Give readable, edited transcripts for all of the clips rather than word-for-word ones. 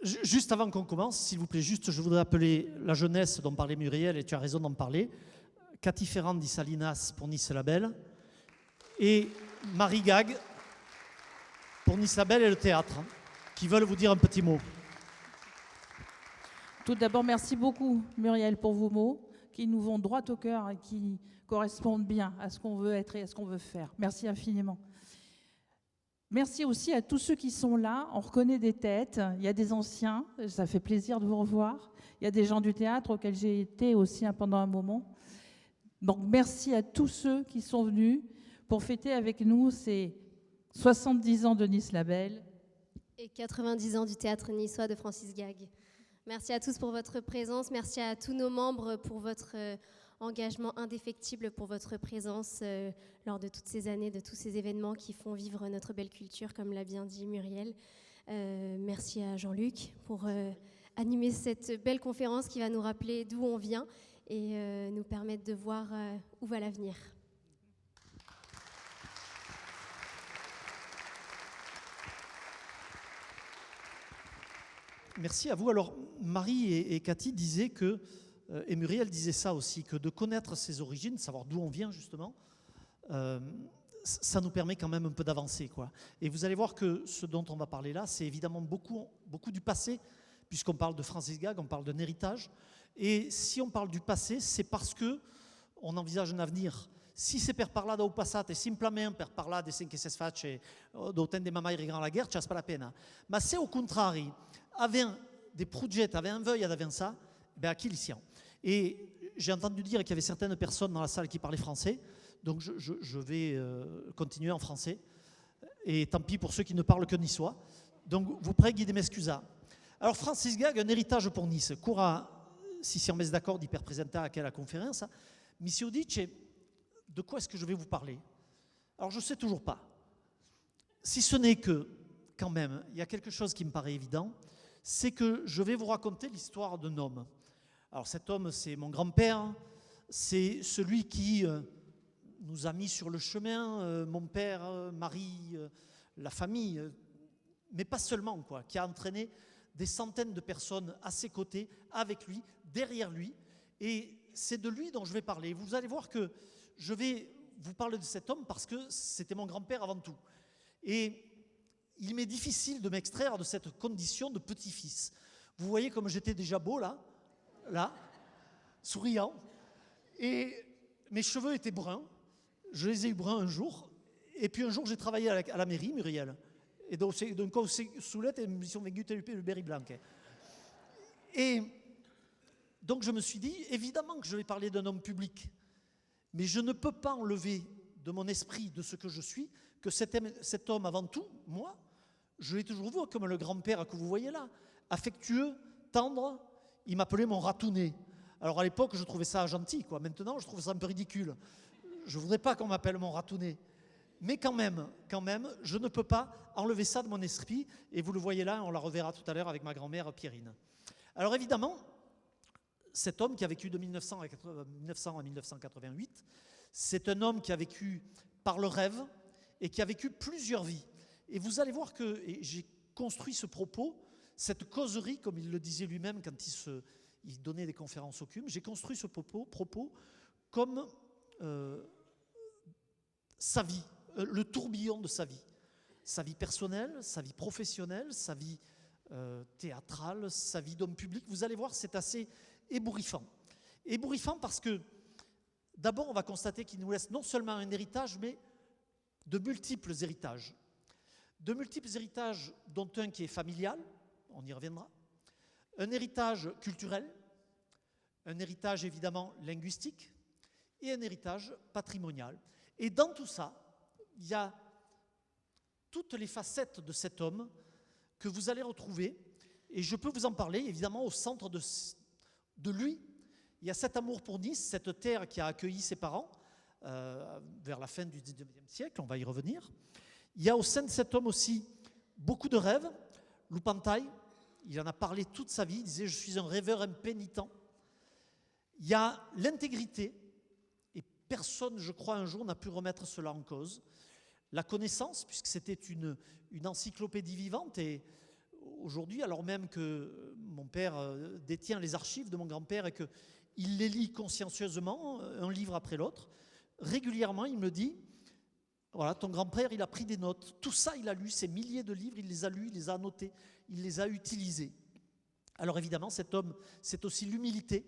Juste avant qu'on commence, s'il vous plaît, juste, je voudrais appeler la jeunesse dont parlait Muriel, et tu as raison d'en parler. Cathy Ferrand dit Salinas pour Nice Label et Marie Gag pour Nice Label et le théâtre, qui veulent vous dire un petit mot. Tout d'abord, merci beaucoup Muriel pour vos mots qui nous vont droit au cœur et qui correspondent bien à ce qu'on veut être et à ce qu'on veut faire. Merci infiniment. Merci aussi à tous ceux qui sont là. On reconnaît des têtes. Il y a des anciens. Ça fait plaisir de vous revoir. Il y a des gens du théâtre auxquels j'ai été aussi pendant un moment. Donc merci à tous ceux qui sont venus pour fêter avec nous ces 70 ans de Nice Label. Et 90 ans du théâtre niçois de Francis Gag. Merci à tous pour votre présence. Merci à tous nos membres pour votre engagement indéfectible, pour votre présence lors de toutes ces années, de tous ces événements qui font vivre notre belle culture, comme l'a bien dit Muriel. Merci à Jean-Luc pour animer cette belle conférence qui va nous rappeler d'où on vient et nous permettre de voir où va l'avenir. Merci à vous. Alors, Marie et Cathy disaient que, et Muriel disait ça aussi, que de connaître ses origines, savoir d'où on vient justement, ça nous permet quand même un peu d'avancer, quoi. Et vous allez voir que ce dont on va parler là, c'est évidemment beaucoup du passé, puisqu'on parle de Francis Gag, on parle d'un héritage. Et si on parle du passé, c'est parce qu'on envisage un avenir. Si c'est per parlare del passato è simplement per parlare di quello che si face del tempo di mamma irrigrant la guerra, c'è pas la pena. Ma se au contrario avem des projets, avem un veuil d'avant ça, ben à qui l'y siamo. Et j'ai entendu dire qu'il y avait certaines personnes dans la salle qui parlaient français, donc je vais continuer en français. Et tant pis pour ceux qui ne parlent que niçois. Donc vous preghi di m'excusa. Alors Francis Gag, un héritage pour Nice. Cura, si siamo messi d'accordo di per presentare anche la conferenza, mi si dice de quoi est-ce que je vais vous parler? Alors je ne sais toujours pas. Si ce n'est que, quand même, il y a quelque chose qui me paraît évident, c'est que je vais vous raconter l'histoire d'un homme. Alors cet homme, c'est mon grand-père, c'est celui qui nous a mis sur le chemin, mon père, Marie, la famille, mais pas seulement, quoi, qui a entraîné des centaines de personnes à ses côtés, avec lui, derrière lui, et c'est de lui dont je vais parler. Vous allez voir que je vais vous parler de cet homme parce que c'était mon grand-père avant tout. Et il m'est difficile de m'extraire de cette condition de petit-fils. Vous voyez comme j'étais déjà beau là, souriant. Et mes cheveux étaient bruns. Je les ai eu bruns un jour. Et puis un jour, j'ai travaillé à la mairie, Muriel. Et donc, d'un coup, soulette, et me sont venus le berry blanc. Et donc, je me suis dit, évidemment que je vais parler d'un homme public. Mais je ne peux pas enlever de mon esprit, de ce que je suis, que cet homme, avant tout, moi, je l'ai toujours vu comme le grand-père que vous voyez là, affectueux, tendre. Il m'appelait mon ratounet. Alors à l'époque, je trouvais ça gentil, quoi. Maintenant, je trouve ça un peu ridicule. Je ne voudrais pas qu'on m'appelle mon ratounet. Mais quand même, je ne peux pas enlever ça de mon esprit. Et vous le voyez là, on la reverra tout à l'heure avec ma grand-mère Pierrine. Alors évidemment, cet homme qui a vécu de 1900 à 1988, c'est un homme qui a vécu par le rêve et qui a vécu plusieurs vies. Et vous allez voir que j'ai construit ce propos, cette causerie, comme il le disait lui-même quand il donnait des conférences au CUM, j'ai construit ce propos comme sa vie, le tourbillon de sa vie personnelle, sa vie professionnelle, sa vie théâtrale, sa vie d'homme public. Vous allez voir, c'est assez ébouriffant. Ébouriffant parce que, d'abord, on va constater qu'il nous laisse non seulement un héritage, mais de multiples héritages. De multiples héritages, dont un qui est familial, on y reviendra, un héritage culturel, un héritage évidemment linguistique et un héritage patrimonial. Et dans tout ça, il y a toutes les facettes de cet homme que vous allez retrouver, et je peux vous en parler évidemment au centre de lui. Il y a cet amour pour Nice, cette terre qui a accueilli ses parents vers la fin du XIXe siècle, on va y revenir. Il y a au sein de cet homme aussi beaucoup de rêves. Loupantaï, il en a parlé toute sa vie, il disait « je suis un rêveur impénitent ». Il y a l'intégrité, et personne, je crois, un jour n'a pu remettre cela en cause. La connaissance, puisque c'était une encyclopédie vivante, et aujourd'hui, alors même que mon père détient les archives de mon grand-père et qu'il les lit consciencieusement, un livre après l'autre, régulièrement, il me dit, voilà, ton grand-père, il a pris des notes. Tout ça, il a lu, ces milliers de livres, il les a lus, il les a annotés, il les a utilisés. Alors évidemment, cet homme, c'est aussi l'humilité,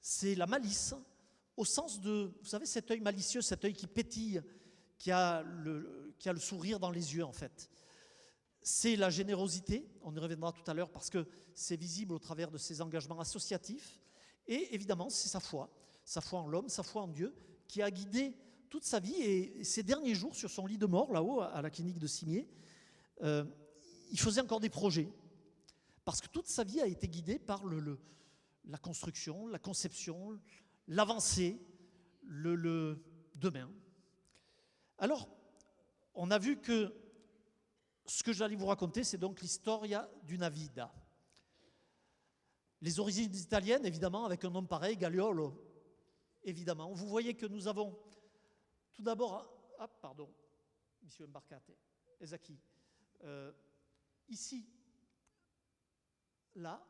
c'est la malice, au sens de, vous savez, cet œil malicieux, cet œil qui pétille, qui a le sourire dans les yeux, en fait. C'est la générosité, on y reviendra tout à l'heure parce que c'est visible au travers de ses engagements associatifs. Et évidemment, c'est sa foi en l'homme, sa foi en Dieu, qui a guidé toute sa vie. Et ces derniers jours, sur son lit de mort, là-haut, à la clinique de Cimier, il faisait encore des projets. Parce que toute sa vie a été guidée par la construction, la conception, l'avancée, le demain. Alors, on a vu que ce que j'allais vous raconter, c'est donc l'Historia d'una vita. Les origines italiennes, évidemment, avec un nom pareil, Galiolo, évidemment. Vous voyez que nous avons tout d'abord, monsieur Mbarcate, Ezaki, ici, là,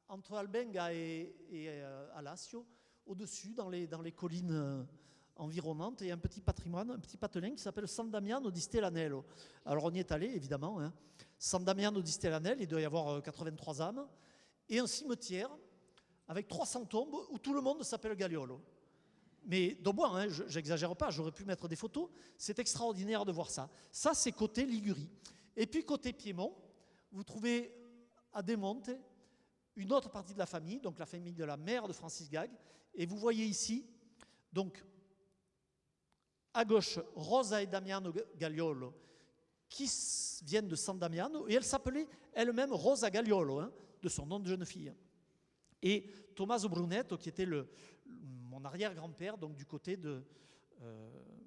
entre Albenga et Alassio, au-dessus, dans les collines environnantes, il y a un petit patrimoine, un petit patelin qui s'appelle San Damiano di Stellanello. Alors on y est allé, évidemment. Hein. San Damiano di Stellanello, il doit y avoir 83 âmes, et un cimetière avec 300 tombes où tout le monde s'appelle Galiolo. Mais d'au moins, hein, j'exagère pas, j'aurais pu mettre des photos, c'est extraordinaire de voir ça. Ça, c'est côté Ligurie. Et puis côté Piémont, vous trouvez à Desmontes une autre partie de la famille, donc la famille de la mère de Francis Gag, et vous voyez ici, donc, à gauche, Rosa et Damiano Gagliolo, qui viennent de San Damiano, et elle s'appelait elle-même Rosa Gagliolo, hein, de son nom de jeune fille. Et Tommaso Brunetto, qui était mon arrière-grand-père, donc du côté de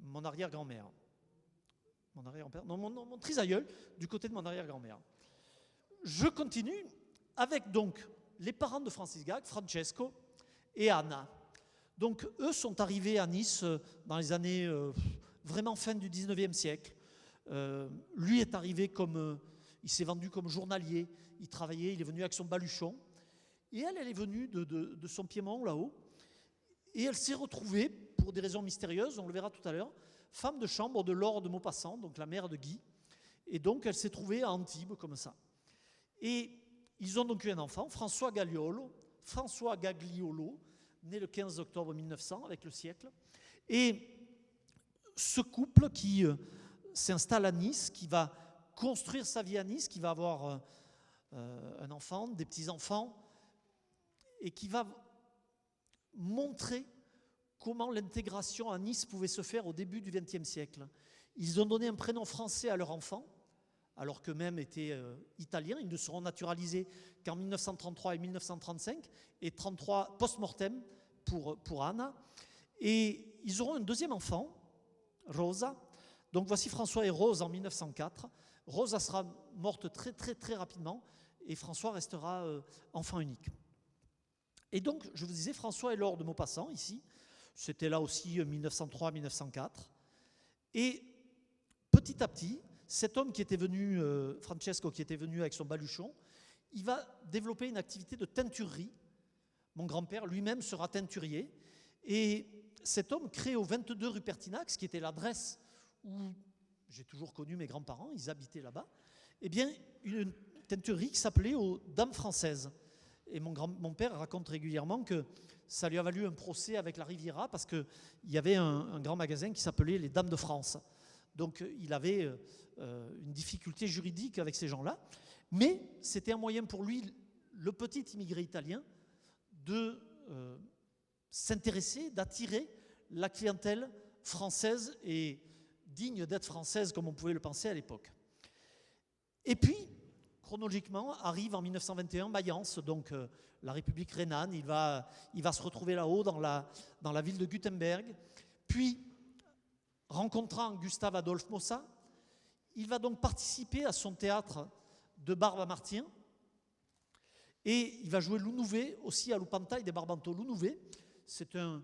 mon arrière-grand-mère. Mon trisaïeul, du côté de mon arrière-grand-mère. Je continue avec donc les parents de Francis Gag, Francesco et Anna. Donc, eux sont arrivés à Nice dans les années vraiment fin du 19e siècle. Lui est arrivé il s'est vendu comme journalier, il travaillait, il est venu avec son baluchon. Et elle est venue de son Piémont, là-haut. Et elle s'est retrouvée, pour des raisons mystérieuses, on le verra tout à l'heure, femme de chambre de Laure de Maupassant, donc la mère de Guy. Et donc, elle s'est trouvée à Antibes, comme ça. Et ils ont donc eu un enfant, François Gagliolo, François Gagliolo, né le 15 octobre 1900, avec le siècle. Et ce couple qui s'installe à Nice, qui va construire sa vie à Nice, qui va avoir un enfant, des petits-enfants, et qui va montrer comment l'intégration à Nice pouvait se faire au début du XXe siècle. Ils ont donné un prénom français à leur enfant, alors qu'eux-mêmes étaient italiens. Ils ne seront naturalisés qu'en 1933 et 1935, et 1933 post-mortem pour Anna. Et ils auront un deuxième enfant, Rosa. Donc voici François et Rose en 1904. Rosa sera morte très très très rapidement, et François restera enfant unique. Et donc, je vous disais, François et Laure de Maupassant, ici, c'était là aussi 1903-1904. Et petit à petit, cet homme qui était venu, Francesco, qui était venu avec son baluchon, il va développer une activité de teinturerie. Mon grand-père lui-même sera teinturier. Et cet homme crée au 22 rue Pertinax, qui était l'adresse où j'ai toujours connu mes grands-parents, ils habitaient là-bas, eh bien, une teinturerie qui s'appelait aux Dames Françaises. Et mon père raconte régulièrement que ça lui a valu un procès avec la Riviera parce qu'il y avait un grand magasin qui s'appelait les Dames de France. Donc il avait une difficulté juridique avec ces gens-là. Mais c'était un moyen pour lui, le petit immigré italien, de s'intéresser, d'attirer la clientèle française et digne d'être française comme on pouvait le penser à l'époque. Et puis, chronologiquement, arrive en 1921 Mayence, donc la République rhénane. Il va se retrouver là-haut dans la ville de Gutenberg. Puis, rencontrant Gustave Adolphe Mossa, il va donc participer à son théâtre de Barbe Martien. Et il va jouer Lounouvé aussi à Lupantai des Barbanto. Lounouvé, c'est un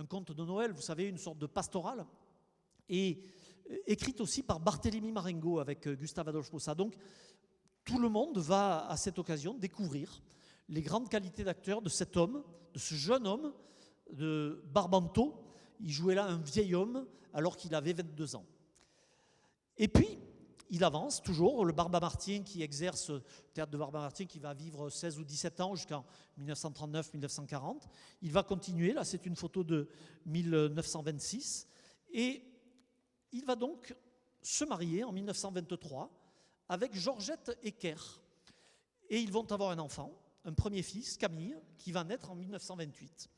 conte de Noël, vous savez, une sorte de pastorale, et écrite aussi par Barthélemy Marengo avec Gustave Adolphe Mossa. Donc, tout le monde va à cette occasion découvrir les grandes qualités d'acteur de cet homme, de ce jeune homme de Barbanto. Il jouait là un vieil homme alors qu'il avait 22 ans. Et puis, il avance toujours, le Barba Martin qui exerce, le théâtre de Barba Martin qui va vivre 16 ou 17 ans jusqu'en 1939-1940. Il va continuer, là c'est une photo de 1926, et il va donc se marier en 1923 avec Georgette Ecker. Et ils vont avoir un enfant, un premier fils, Camille, qui va naître en 1928.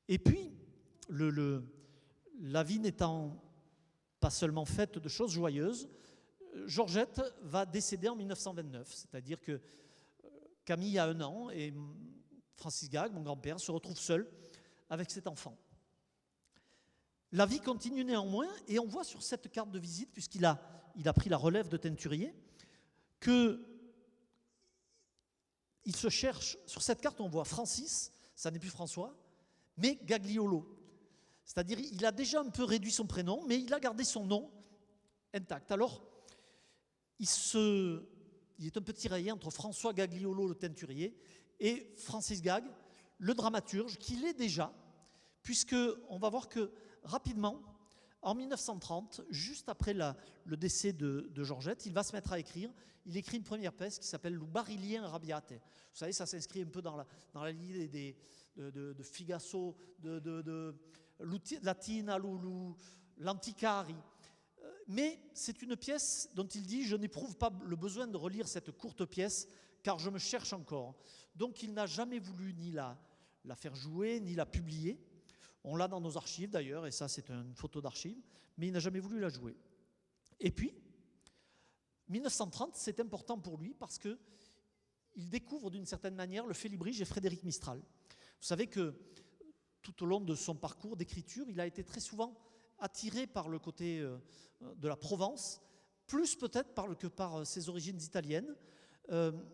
Et puis, la vie n'étant pas seulement faite de choses joyeuses, Georgette va décéder en 1929, c'est-à-dire que Camille a 1 an et Francis Gag, mon grand-père, se retrouve seul avec cet enfant. La vie continue néanmoins et on voit sur cette carte de visite, puisqu'il a pris la relève de teinturier, qu'il se cherche. Sur cette carte, on voit Francis, ça n'est plus François, mais Gagliolo. C'est-à-dire il a déjà un peu réduit son prénom, mais il a gardé son nom intact. Alors, il est un peu tiraillé entre François Gagliolo, le teinturier, et Francis Gag, le dramaturge, qu'il est déjà, puisqu'on va voir que rapidement, en 1930, juste après le décès de Georgette, il va se mettre à écrire. Il écrit une première pièce qui s'appelle « Le Barilien Rabiate ». Vous savez, ça s'inscrit un peu dans la lignée de Figasso, de Latina, l'Anticari. Mais c'est une pièce dont il dit « Je n'éprouve pas le besoin de relire cette courte pièce, car je me cherche encore ». Donc il n'a jamais voulu ni la faire jouer, ni la publier. On l'a dans nos archives d'ailleurs, et ça c'est une photo d'archives, mais il n'a jamais voulu la jouer. Et puis, 1930, c'est important pour lui parce qu'il découvre d'une certaine manière le Félibrige et Frédéric Mistral. Vous savez que tout au long de son parcours d'écriture, il a été très souvent attiré par le côté de la Provence, plus peut-être que par ses origines italiennes.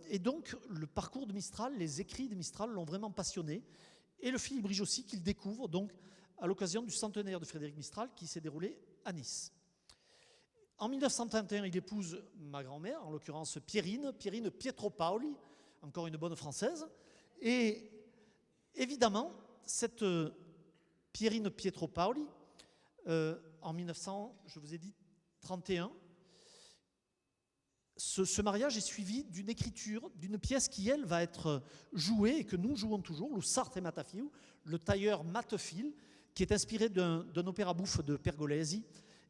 Et donc, le parcours de Mistral, les écrits de Mistral l'ont vraiment passionné. Et le Félibrige aussi, qu'il découvre donc à l'occasion du centenaire de Frédéric Mistral qui s'est déroulé à Nice. En 1931, il épouse ma grand-mère, en l'occurrence Pierrine Pietro Paoli, encore une bonne française. Et évidemment, cette Pierrine Pietro Paoli, en 1931, ce mariage est suivi d'une écriture, d'une pièce qui, elle, va être jouée et que nous jouons toujours, le Sartre et Matafiu, le tailleur Matefil, qui est inspiré d'un opéra bouffe de Pergolesi.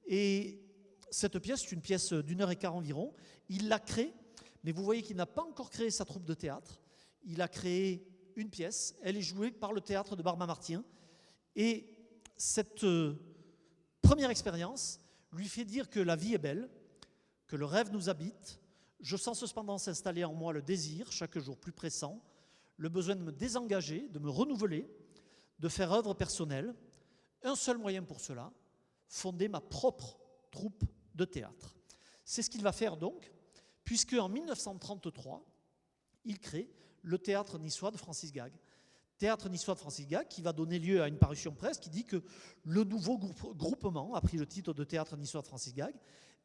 Et cette pièce, c'est une pièce d'1h15 environ. Il l'a créée, mais vous voyez qu'il n'a pas encore créé sa troupe de théâtre. Il a créé une pièce, elle est jouée par le théâtre de Barba Martin. Et cette première expérience lui fait dire que la vie est belle, que le rêve nous habite. Je sens cependant s'installer en moi le désir, chaque jour plus pressant, le besoin de me désengager, de me renouveler, de faire œuvre personnelle. Un seul moyen pour cela, fonder ma propre troupe de théâtre. C'est ce qu'il va faire donc, puisque en 1933, il crée le théâtre niçois de Francis Gag. Théâtre niçois de Francis Gag qui va donner lieu à une parution presse qui dit que le nouveau groupement a pris le titre de théâtre niçois de Francis Gag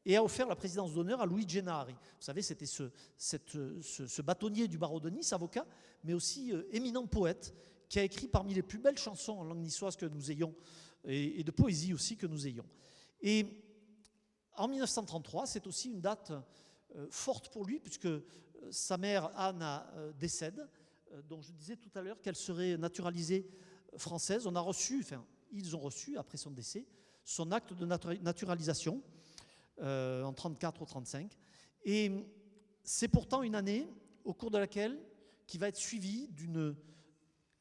et a offert la présidence d'honneur à Louis Gennari. Vous savez, c'était ce bâtonnier du barreau de Nice, avocat, mais aussi éminent poète, qui a écrit parmi les plus belles chansons en langue niçoise que nous ayons, et de poésie aussi que nous ayons. Et en 1933, c'est aussi une date forte pour lui, puisque sa mère, Anne, décède, dont je disais tout à l'heure qu'elle serait naturalisée française. Ils ont reçu, après son décès, son acte de naturalisation, en 34 ou 35. Et c'est pourtant une année au cours de laquelle qui va être suivie d'une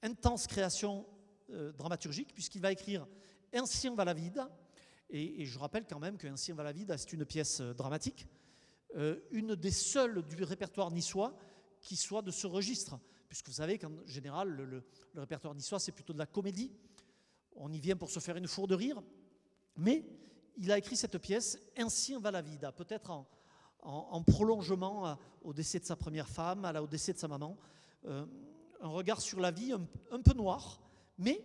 intense création dramaturgique, puisqu'il va écrire Ancien va la vida. Et je rappelle quand même qu'Ancien va la vida, c'est une pièce dramatique, une des seules du répertoire niçois qui soit de ce registre, puisque vous savez qu'en général, le répertoire niçois, c'est plutôt de la comédie. On y vient pour se faire une fourre de rire, mais il a écrit cette pièce, Ancien va la vida, peut-être en prolongement au décès de sa première femme, au décès de sa maman. Un regard sur la vie un peu noir, mais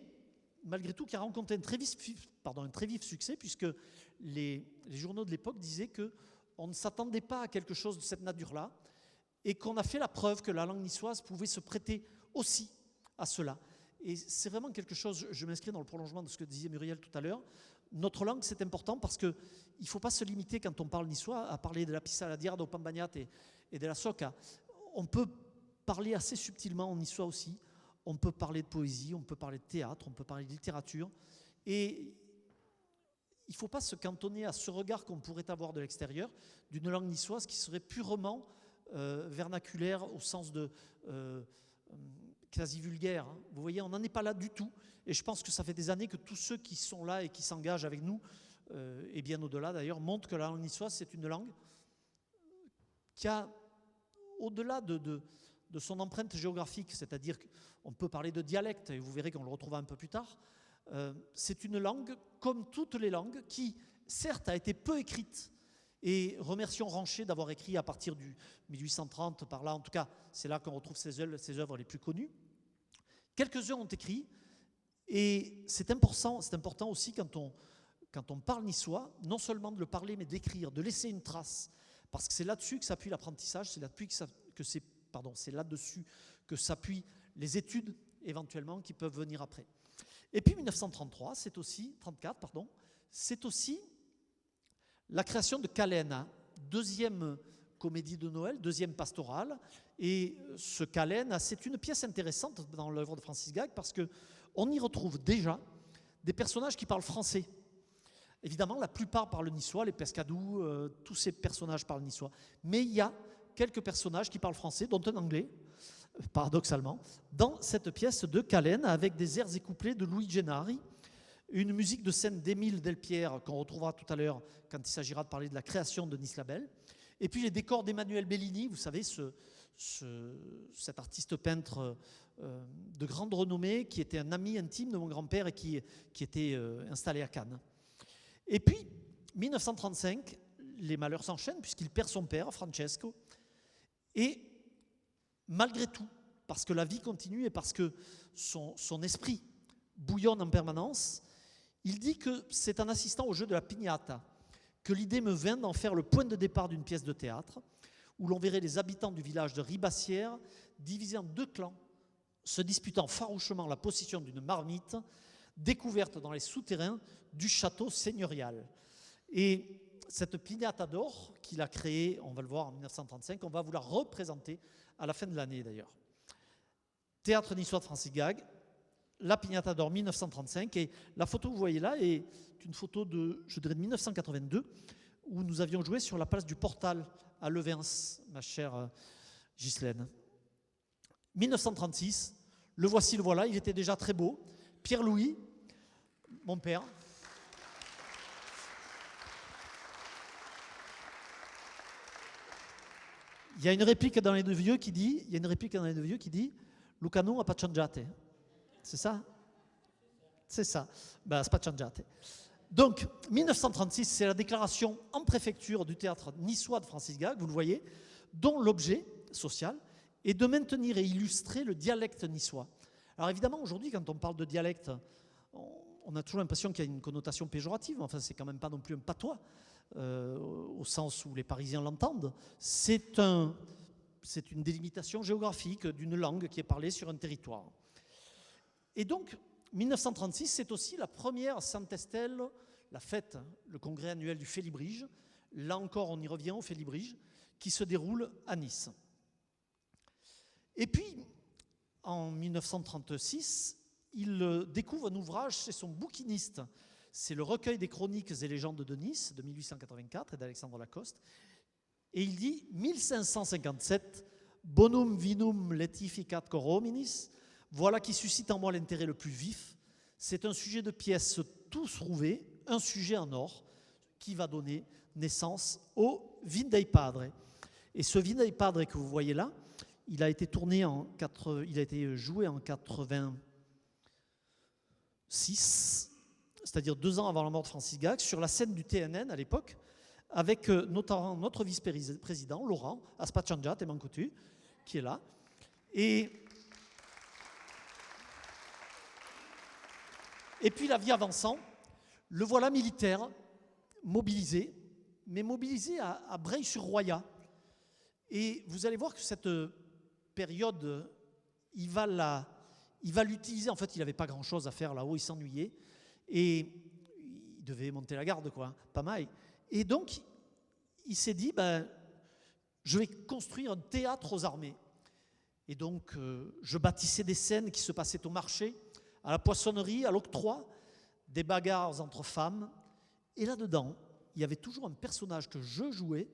malgré tout qui a rencontré un très vif succès, puisque les journaux de l'époque disaient qu'on ne s'attendait pas à quelque chose de cette nature-là. et qu'on a fait la preuve que la langue niçoise pouvait se prêter aussi à cela. Et c'est vraiment quelque chose, je m'inscris dans le prolongement de ce que disait Muriel tout à l'heure. Notre langue, c'est important parce qu'il ne faut pas se limiter, quand on parle niçois, à parler de la pissa, la diarra, au pambagnat et de la soca. On peut parler assez subtilement en niçois aussi. On peut parler de poésie, on peut parler de théâtre, on peut parler de littérature. Et il ne faut pas se cantonner à ce regard qu'on pourrait avoir de l'extérieur d'une langue niçoise qui serait purement vernaculaire au sens de quasi vulgaire. Hein. Vous voyez, on n'en est pas là du tout. Et je pense que ça fait des années que tous ceux qui sont là et qui s'engagent avec nous, et bien au-delà d'ailleurs, montrent que la langue niçoise, c'est une langue qui a, au-delà de son empreinte géographique, c'est-à-dire qu'on peut parler de dialecte, et vous verrez qu'on le retrouvera un peu plus tard, c'est une langue, comme toutes les langues, qui, certes, a été peu écrite. Et remercions Ranchet d'avoir écrit à partir du 1830, par là, en tout cas, c'est là qu'on retrouve ses œuvres les plus connues. Quelques-uns ont écrit, et c'est important aussi quand on parle niçois, non seulement de le parler, mais d'écrire, de laisser une trace, parce que c'est là-dessus que s'appuie l'apprentissage, c'est là-dessus que s'appuient les études, éventuellement, qui peuvent venir après. Et puis 1933, c'est aussi la création de Calène, deuxième comédie de Noël, deuxième pastorale. Et ce Calène, c'est une pièce intéressante dans l'œuvre de Francis Gag parce qu'on y retrouve déjà des personnages qui parlent français. Évidemment, la plupart parlent niçois, les Pescadous, tous ces personnages parlent niçois. Mais il y a quelques personnages qui parlent français, dont un anglais, paradoxalement, dans cette pièce de Calène avec des airs et couplets de Louis Gennari, une musique de scène d'Émile Delpierre qu'on retrouvera tout à l'heure quand il s'agira de parler de la création de Nice Label, et puis les décors d'Emmanuel Bellini, vous savez, cet artiste peintre de grande renommée qui était un ami intime de mon grand-père et qui était installé à Cannes. Et puis, 1935, les malheurs s'enchaînent puisqu'il perd son père, Francesco, et malgré tout, parce que la vie continue et parce que son esprit bouillonne en permanence, il dit que c'est en assistant au jeu de la piñata que l'idée me vint d'en faire le point de départ d'une pièce de théâtre où l'on verrait les habitants du village de Ribassière divisés en deux clans, se disputant farouchement la possession d'une marmite découverte dans les souterrains du château seigneurial. Et cette piñata d'or qu'il a créée, on va le voir en 1935, on va vous la représenter à la fin de l'année d'ailleurs. Théâtre niçois de Francis Gag, la piñata d'or 1935, et la photo que vous voyez là est une photo de 1982, où nous avions joué sur la place du Portal à Levens, ma chère Ghislaine. 1936, le voici, le voilà, il était déjà très beau. Pierre-Louis, mon père. Il y a une réplique dans les deux vieux qui dit Lucano a pas changiate. C'est ça? C'est ça. Ben, c'est pas changiate. Donc, 1936, c'est la déclaration en préfecture du théâtre niçois de Francis Gag, vous le voyez, dont l'objet social est de maintenir et illustrer le dialecte niçois. Alors évidemment, aujourd'hui, quand on parle de dialecte, on a toujours l'impression qu'il y a une connotation péjorative. Enfin, c'est quand même pas non plus un patois, au sens où les Parisiens l'entendent. C'est une délimitation géographique d'une langue qui est parlée sur un territoire. Et donc, 1936, c'est aussi la première Saint-Estelle, la fête, le congrès annuel du Félibrige. Là encore, on y revient au Félibrige, qui se déroule à Nice. Et puis, en 1936, il découvre un ouvrage chez son bouquiniste. C'est le recueil des chroniques et légendes de Nice, de 1884, et d'Alexandre Lacoste. Et il dit « 1557, bonum vinum letificat cor hominis », voilà qui suscite en moi l'intérêt le plus vif. C'est un sujet de pièce tout trouvé, un sujet en or, qui va donner naissance au Vin dei Padre. Et ce Vin dei Padre que vous voyez là, il a été joué en 86, c'est-à-dire 2 ans avant la mort de Francis Gag, sur la scène du TNN à l'époque, avec notamment notre vice-président, Laurent Aspachangiat et Mancotu, qui est là. Et puis la vie avançant, le voilà militaire, mobilisé, mais mobilisé à Breil-sur-Roya. Et vous allez voir que cette période, il va l'utiliser. En fait, il n'avait pas grand-chose à faire là-haut, il s'ennuyait. Et il devait monter la garde, quoi, pas mal. Et donc, il s'est dit, je vais construire un théâtre aux armées. Et donc, je bâtissais des scènes qui se passaient au marché, à la poissonnerie, à l'octroi, des bagarres entre femmes. Et là-dedans, il y avait toujours un personnage que je jouais,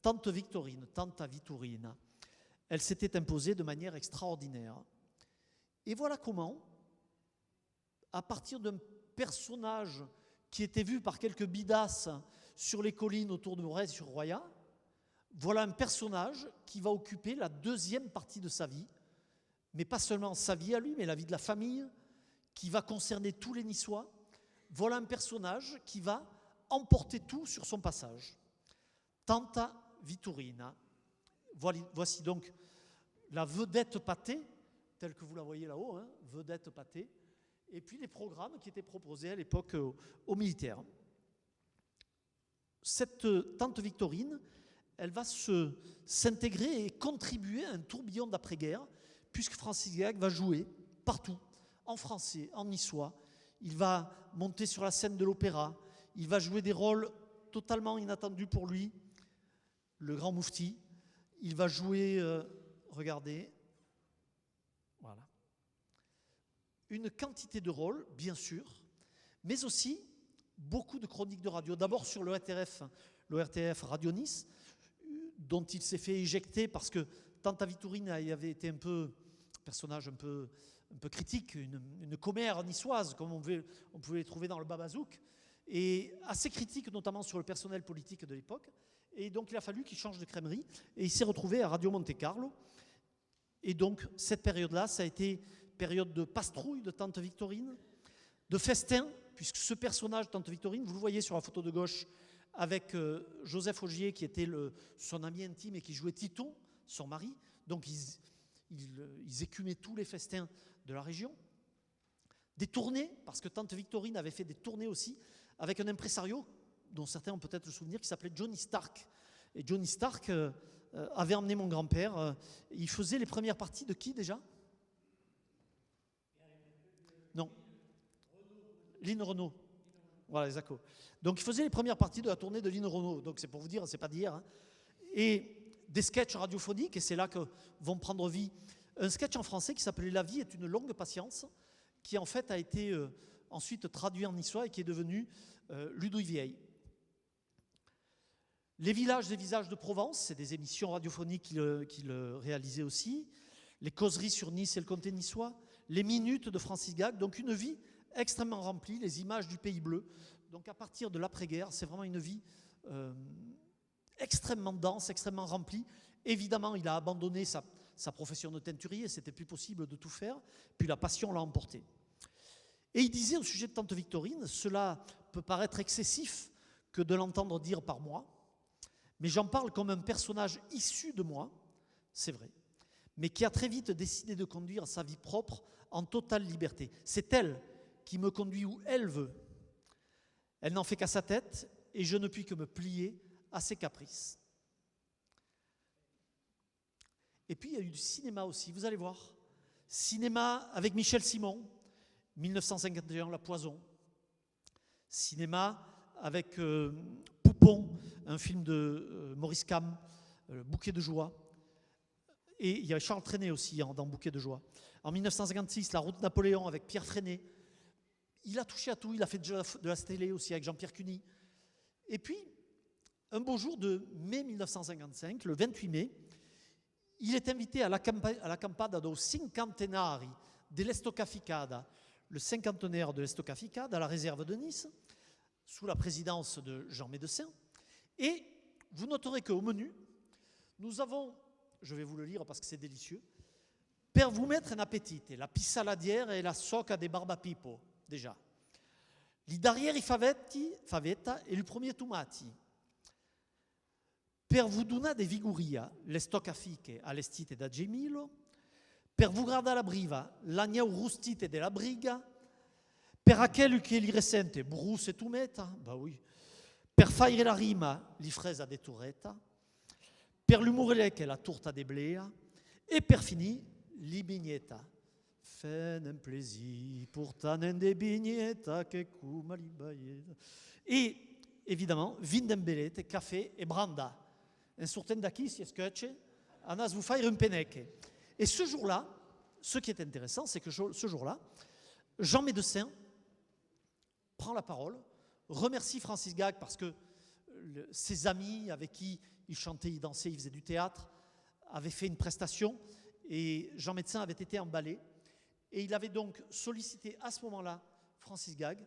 Tante Victorine, Tanta Vitorina. Elle s'était imposée de manière extraordinaire. Et voilà comment, à partir d'un personnage qui était vu par quelques bidasses sur les collines autour de Morez-sur-Roya, voilà un personnage qui va occuper la deuxième partie de sa vie, mais pas seulement sa vie à lui, mais la vie de la famille, qui va concerner tous les Niçois. Voilà un personnage qui va emporter tout sur son passage. Tanta Vitorina. Voici donc la vedette pâtée, telle que vous la voyez là-haut, hein, vedette pâtée, et puis les programmes qui étaient proposés à l'époque aux militaires. Cette Tante Victorine, elle va s'intégrer et contribuer à un tourbillon d'après-guerre, puisque Francis Gag va jouer partout, en français, en niçois. Il va monter sur la scène de l'opéra, il va jouer des rôles totalement inattendus pour lui, le grand moufti. Il va jouer, regardez, voilà, une quantité de rôles, bien sûr, mais aussi beaucoup de chroniques de radio. D'abord sur le RTF Radio Nice, dont il s'est fait éjecter parce que Tanta Vitorine avait été un personnage un peu critique, une commère niçoise, comme on pouvait les trouver dans le Babazouk, et assez critique notamment sur le personnel politique de l'époque. Et donc il a fallu qu'il change de crèmerie, et il s'est retrouvé à Radio Monte Carlo. Et donc cette période-là, ça a été période de pastrouille de Tante Victorine, de festin, puisque ce personnage, Tante Victorine, vous le voyez sur la photo de gauche, avec Joseph Augier, qui était son ami intime et qui jouait Titon, son mari. Donc ils écumaient tous les festins de la région. Des tournées, parce que Tante Victorine avait fait des tournées aussi, avec un impresario, dont certains ont peut-être le souvenir, qui s'appelait Johnny Stark. Et Johnny Stark avait emmené mon grand-père. Il faisait les premières parties de qui déjà? Non. Lynn Renaud. Voilà, les accos. Donc il faisait les premières parties de la tournée de Lynn Renaud. Donc c'est pour vous dire, c'est pas d'hier. Hein. Et des sketchs radiophoniques, et c'est là que vont prendre vie un sketch en français qui s'appelait La vie est une longue patience, qui en fait a été ensuite traduit en niçois et qui est devenu Ludouille Vieille. Les villages des visages de Provence, c'est des émissions radiophoniques qu'il réalisait aussi. Les causeries sur Nice et le comté niçois. Les minutes de Francis Gag. Donc une vie extrêmement remplie, les images du Pays Bleu. Donc à partir de l'après-guerre, c'est vraiment une vie extrêmement dense, extrêmement remplie. Évidemment, il a abandonné sa profession de teinturier, c'était plus possible de tout faire. Puis la passion l'a emporté. Et il disait au sujet de Tante Victorine, cela peut paraître excessif que de l'entendre dire par moi, mais j'en parle comme un personnage issu de moi, c'est vrai, mais qui a très vite décidé de conduire sa vie propre en totale liberté. C'est elle qui me conduit où elle veut. Elle n'en fait qu'à sa tête et je ne puis que me plier à ses caprices. Et puis il y a eu du cinéma aussi, vous allez voir. Cinéma avec Michel Simon, 1951, La Poison. Cinéma avec Poupon, un film de Maurice Cam, Bouquet de joie. Et il y a Charles Trenet aussi dans Bouquet de joie. En 1956, La route Napoléon avec Pierre Freinet. Il a touché à tout, il a fait de la télé aussi avec Jean-Pierre Cuny. Et puis, un beau jour de mai 1955, le 28 mai, il est invité à la Campada do Cinquantenari dell'Estoccaficada, le cinquantenaire de l'Estoccaficada, à la réserve de Nice, sous la présidence de Jean Médecin. Et vous noterez qu'au menu, nous avons, je vais vous le lire parce que c'est délicieux, per vous mettre un appetite, la pissaladière et la socca de barbapipo, déjà. Li darrieri favetta e il premier tomati. Per vous donare de viguria, le stoccafiche allestite da Gemilo, per vous guardare la briva, l'agnau rustite della briga, per aquello che li resente, bruce e tumeta, bah oui, per fare la rima, li fresa de turreta, per l'umore che la torta de blea, e per finire, li bignetta. Fais un plaisir, pourtant un de bignetta che come li baieta. Et évidemment, vin d'embelete, café et branda. Un sortant d'aquí, si escuche, anas vous faire un peneke. Et ce jour-là, ce qui est intéressant, c'est que ce jour-là, Jean Médecin prend la parole, remercie Francis Gag parce que ses amis avec qui il chantait, il dansait, il faisait du théâtre, avaient fait une prestation et Jean Médecin avait été emballé. Et il avait donc sollicité à ce moment-là Francis Gag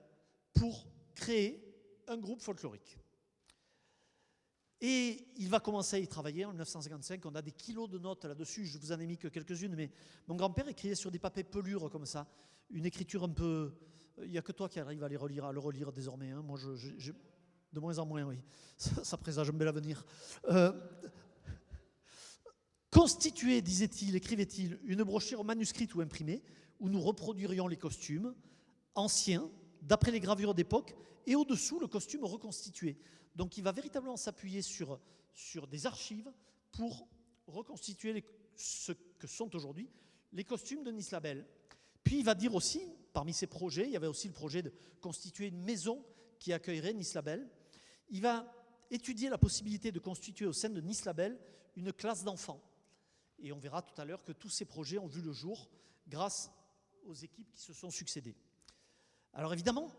pour créer un groupe folklorique. Et il va commencer à y travailler en 1955. On a des kilos de notes là-dessus. Je vous en ai mis que quelques-unes, mais mon grand-père écrivait sur des papiers pelures comme ça. Une écriture un peu... Il n'y a que toi qui arrive à le relire désormais. Hein. Moi, de moins en moins, oui. Ça présage un bel avenir. Constituer, disait-il, écrivait-il, une brochure manuscrite ou imprimée où nous reproduirions les costumes anciens, d'après les gravures d'époque, et au-dessous, le costume reconstitué. Donc il va véritablement s'appuyer sur des archives pour reconstituer ce que sont aujourd'hui les costumes de Nice Label. Puis il va dire aussi, parmi ses projets, il y avait aussi le projet de constituer une maison qui accueillerait Nice Label. Il va étudier la possibilité de constituer au sein de Nice Label une classe d'enfants. Et on verra tout à l'heure que tous ces projets ont vu le jour grâce aux équipes qui se sont succédées. Alors évidemment,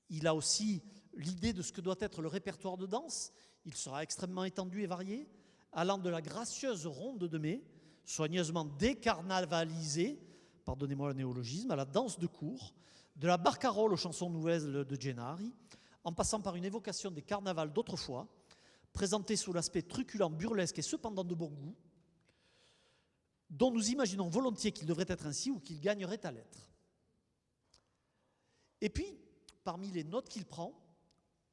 il a aussi l'idée de ce que doit être le répertoire de danse. Il sera extrêmement étendu et varié, allant de la gracieuse ronde de mai, soigneusement décarnavalisée, pardonnez-moi le néologisme, à la danse de cour, de la barcarolle aux chansons nouvelles de Gennari, en passant par une évocation des carnavals d'autrefois, présentés sous l'aspect truculent, burlesque et cependant de bon goût, dont nous imaginons volontiers qu'il devrait être ainsi ou qu'il gagnerait à l'être. Et puis, parmi les notes qu'il prend,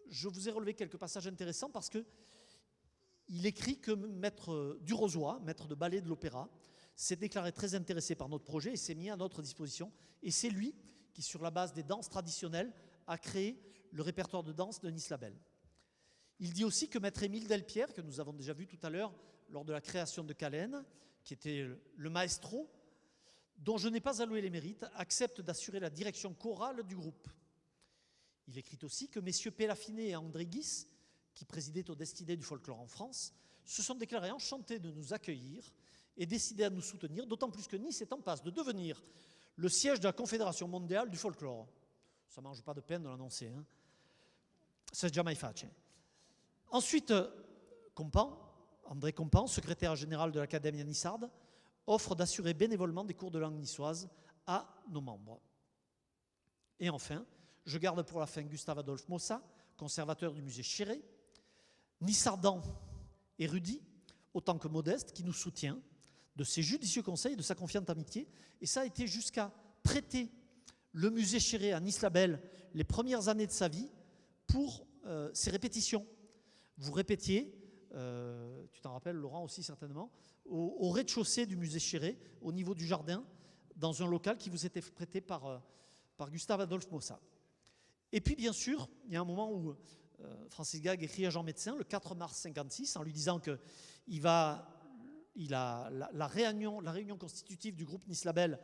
je vous ai relevé quelques passages intéressants parce qu'il écrit que Maître Durozois, maître de ballet de l'opéra, s'est déclaré très intéressé par notre projet et s'est mis à notre disposition. Et c'est lui qui, sur la base des danses traditionnelles, a créé le répertoire de danse de Nice Label. Il dit aussi que Maître Émile Delpierre, que nous avons déjà vu tout à l'heure lors de la création de Calène, qui était le maestro, dont je n'ai pas alloué les mérites, accepte d'assurer la direction chorale du groupe. Il écrit aussi que messieurs Pélafiné et André Guis, qui présidaient aux destinées du folklore en France, se sont déclarés enchantés de nous accueillir et décidés à nous soutenir, d'autant plus que Nice est en passe de devenir le siège de la Confédération mondiale du folklore. Ça ne mange pas de peine de l'annoncer. Hein. C'est jamais facile. Ensuite, André Compan, secrétaire général de l'Académie nissarde, offre d'assurer bénévolement des cours de langue niçoise à nos membres. Et enfin, je garde pour la fin Gustave Adolphe Mossa, conservateur du musée Chéré, nissardan érudit, autant que modeste, qui nous soutient de ses judicieux conseils et de sa confiante amitié. Et ça a été jusqu'à prêter le musée Chéré à Nice Label les premières années de sa vie pour ses répétitions. Vous répétiez, tu t'en rappelles Laurent aussi certainement, au rez-de-chaussée du musée Chéré, au niveau du jardin, dans un local qui vous était prêté par Gustave Adolphe Mossa. Et puis bien sûr, il y a un moment où Francis Gag écrit à Jean Médecin, le 4 mars 1956, en lui disant la réunion constitutive du groupe Nice Label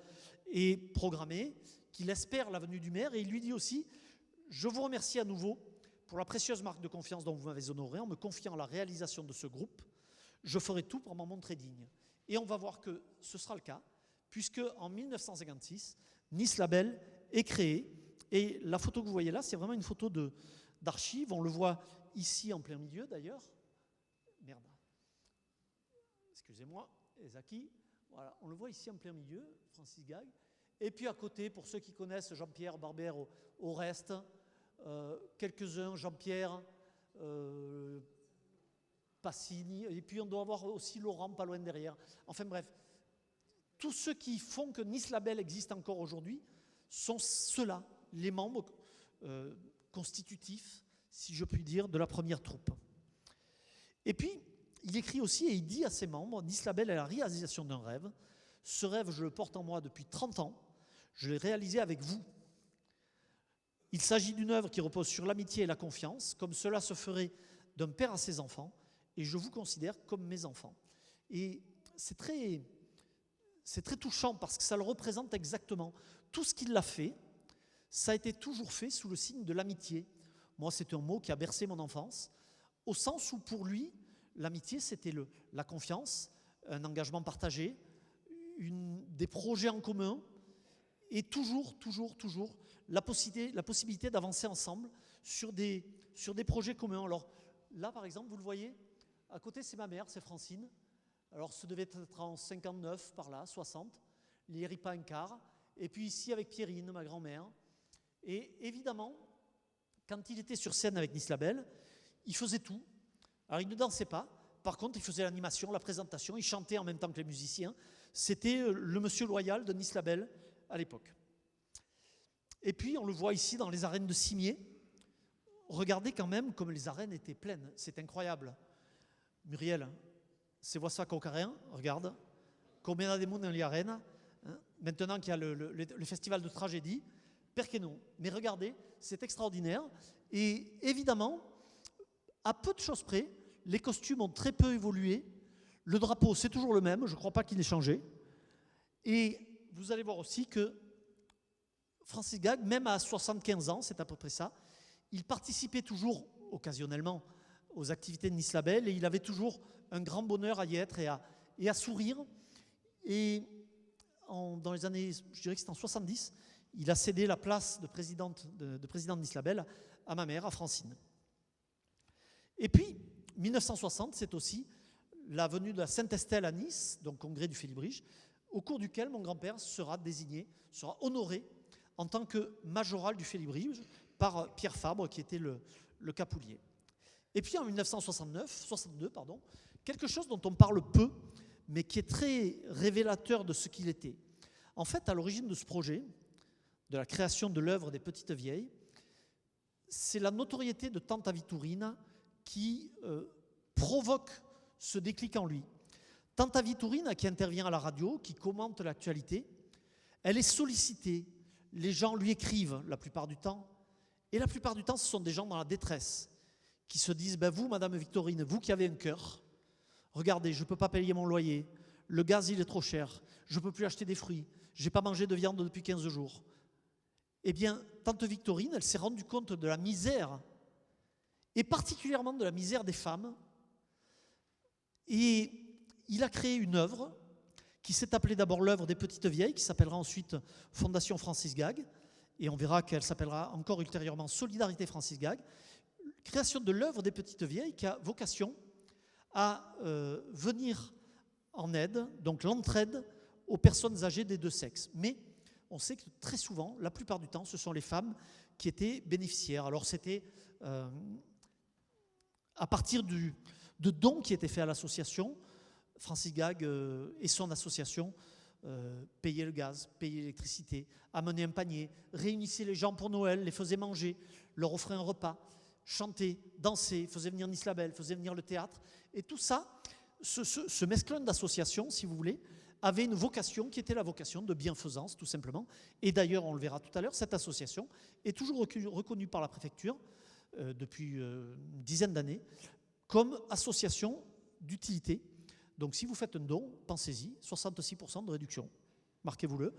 est programmée, qu'il espère la venue du maire, et il lui dit aussi « Je vous remercie à nouveau pour la précieuse marque de confiance dont vous m'avez honoré en me confiant la réalisation de ce groupe. Je ferai tout pour m'en montrer digne. » Et on va voir que ce sera le cas, puisque en 1956, Nice Label est créé. Et la photo que vous voyez là, c'est vraiment une photo d'archives. On le voit ici en plein milieu d'ailleurs. Merde. Excusez-moi, Ezaki. Voilà, on le voit ici en plein milieu, Francis Gag. Et puis à côté, pour ceux qui connaissent Jean-Pierre Barbère au reste, quelques-uns, Jean-Pierre, Passini, et puis on doit avoir aussi Laurent pas loin derrière. Enfin bref, tous ceux qui font que Nice Label existe encore aujourd'hui sont ceux-là, les membres constitutifs, si je puis dire, de la première troupe. Et puis, il écrit aussi et il dit à ses membres, Nice Label est la réalisation d'un rêve. Ce rêve, je le porte en moi depuis 30 ans. Je l'ai réalisé avec vous. Il s'agit d'une œuvre qui repose sur l'amitié et la confiance, comme cela se ferait d'un père à ses enfants, et je vous considère comme mes enfants. Et c'est très touchant parce que ça le représente exactement. Tout ce qu'il a fait, ça a été toujours fait sous le signe de l'amitié. Moi, c'est un mot qui a bercé mon enfance, au sens où pour lui, l'amitié, c'était la confiance, un engagement partagé, des projets en commun, et toujours la possibilité d'avancer ensemble sur des projets communs. Alors là, par exemple, vous le voyez, à côté, c'est ma mère, c'est Francine. Alors, ce devait être en 59, par là, 60, les ripas en quart. Et puis ici, avec Pierrine, ma grand-mère. Et évidemment, quand il était sur scène avec Nice Label, il faisait tout. Alors, il ne dansait pas. Par contre, il faisait l'animation, la présentation. Il chantait en même temps que les musiciens. C'était le monsieur loyal de Nice Label à l'époque. Et puis, on le voit ici dans les arènes de Cimier. Regardez quand même comme les arènes étaient pleines. C'est incroyable. Muriel, c'est ça qu'au Carré, regarde. Combien de monde dans les arènes. Maintenant qu'il y a le festival de tragédie, perché non. Mais regardez, c'est extraordinaire. Et évidemment, à peu de choses près, les costumes ont très peu évolué. Le drapeau, c'est toujours le même. Je ne crois pas qu'il ait changé. Et vous allez voir aussi que Francis Gag, même à 75 ans, c'est à peu près ça, il participait toujours occasionnellement aux activités de Nice Label et il avait toujours un grand bonheur à y être et à sourire. Et dans les années, je dirais que c'était en 70, il a cédé la place de président de Nice Label à ma mère, à Francine. Et puis, 1960, c'est aussi la venue de la Sainte-Estelle à Nice, donc congrès du Félibrige, au cours duquel mon grand-père sera honoré en tant que majoral du Félibrige par Pierre Fabre, qui était le capoulier. Et puis en 1962, quelque chose dont on parle peu, mais qui est très révélateur de ce qu'il était. En fait, à l'origine de ce projet, de la création de l'œuvre des Petites Vieilles, c'est la notoriété de Tante Aviturine qui provoque ce déclic en lui. Tante Aviturine, qui intervient à la radio, qui commente l'actualité, elle est sollicitée. Les gens lui écrivent la plupart du temps. Et la plupart du temps, ce sont des gens dans la détresse qui se disent vous, Madame Victorine, vous qui avez un cœur, regardez, je ne peux pas payer mon loyer, le gaz il est trop cher, je ne peux plus acheter des fruits, je n'ai pas mangé de viande depuis 15 jours. Eh bien, Tante Victorine, elle s'est rendue compte de la misère, et particulièrement de la misère des femmes. Et il a créé une œuvre qui s'est appelée d'abord l'œuvre des Petites Vieilles, qui s'appellera ensuite Fondation Francis Gag, et on verra qu'elle s'appellera encore ultérieurement Solidarité Francis Gag. Création de l'œuvre des Petites Vieilles qui a vocation à venir en aide, donc l'entraide aux personnes âgées des deux sexes. Mais on sait que très souvent, la plupart du temps, ce sont les femmes qui étaient bénéficiaires. Alors c'était à partir de dons qui étaient faits à l'association, Francis Gag et son association payaient le gaz, payaient l'électricité, amenaient un panier, réunissaient les gens pour Noël, les faisaient manger, leur offraient un repas, chantaient, dansaient, faisaient venir Nice Label, faisaient venir le théâtre. Et tout ça, ce mesclun d'associations, si vous voulez, avait une vocation qui était la vocation de bienfaisance, tout simplement. Et d'ailleurs, on le verra tout à l'heure, cette association est toujours reconnue par la préfecture depuis une dizaine d'années comme association d'utilité. Donc si vous faites un don, pensez-y, 66% de réduction. Marquez-vous-le.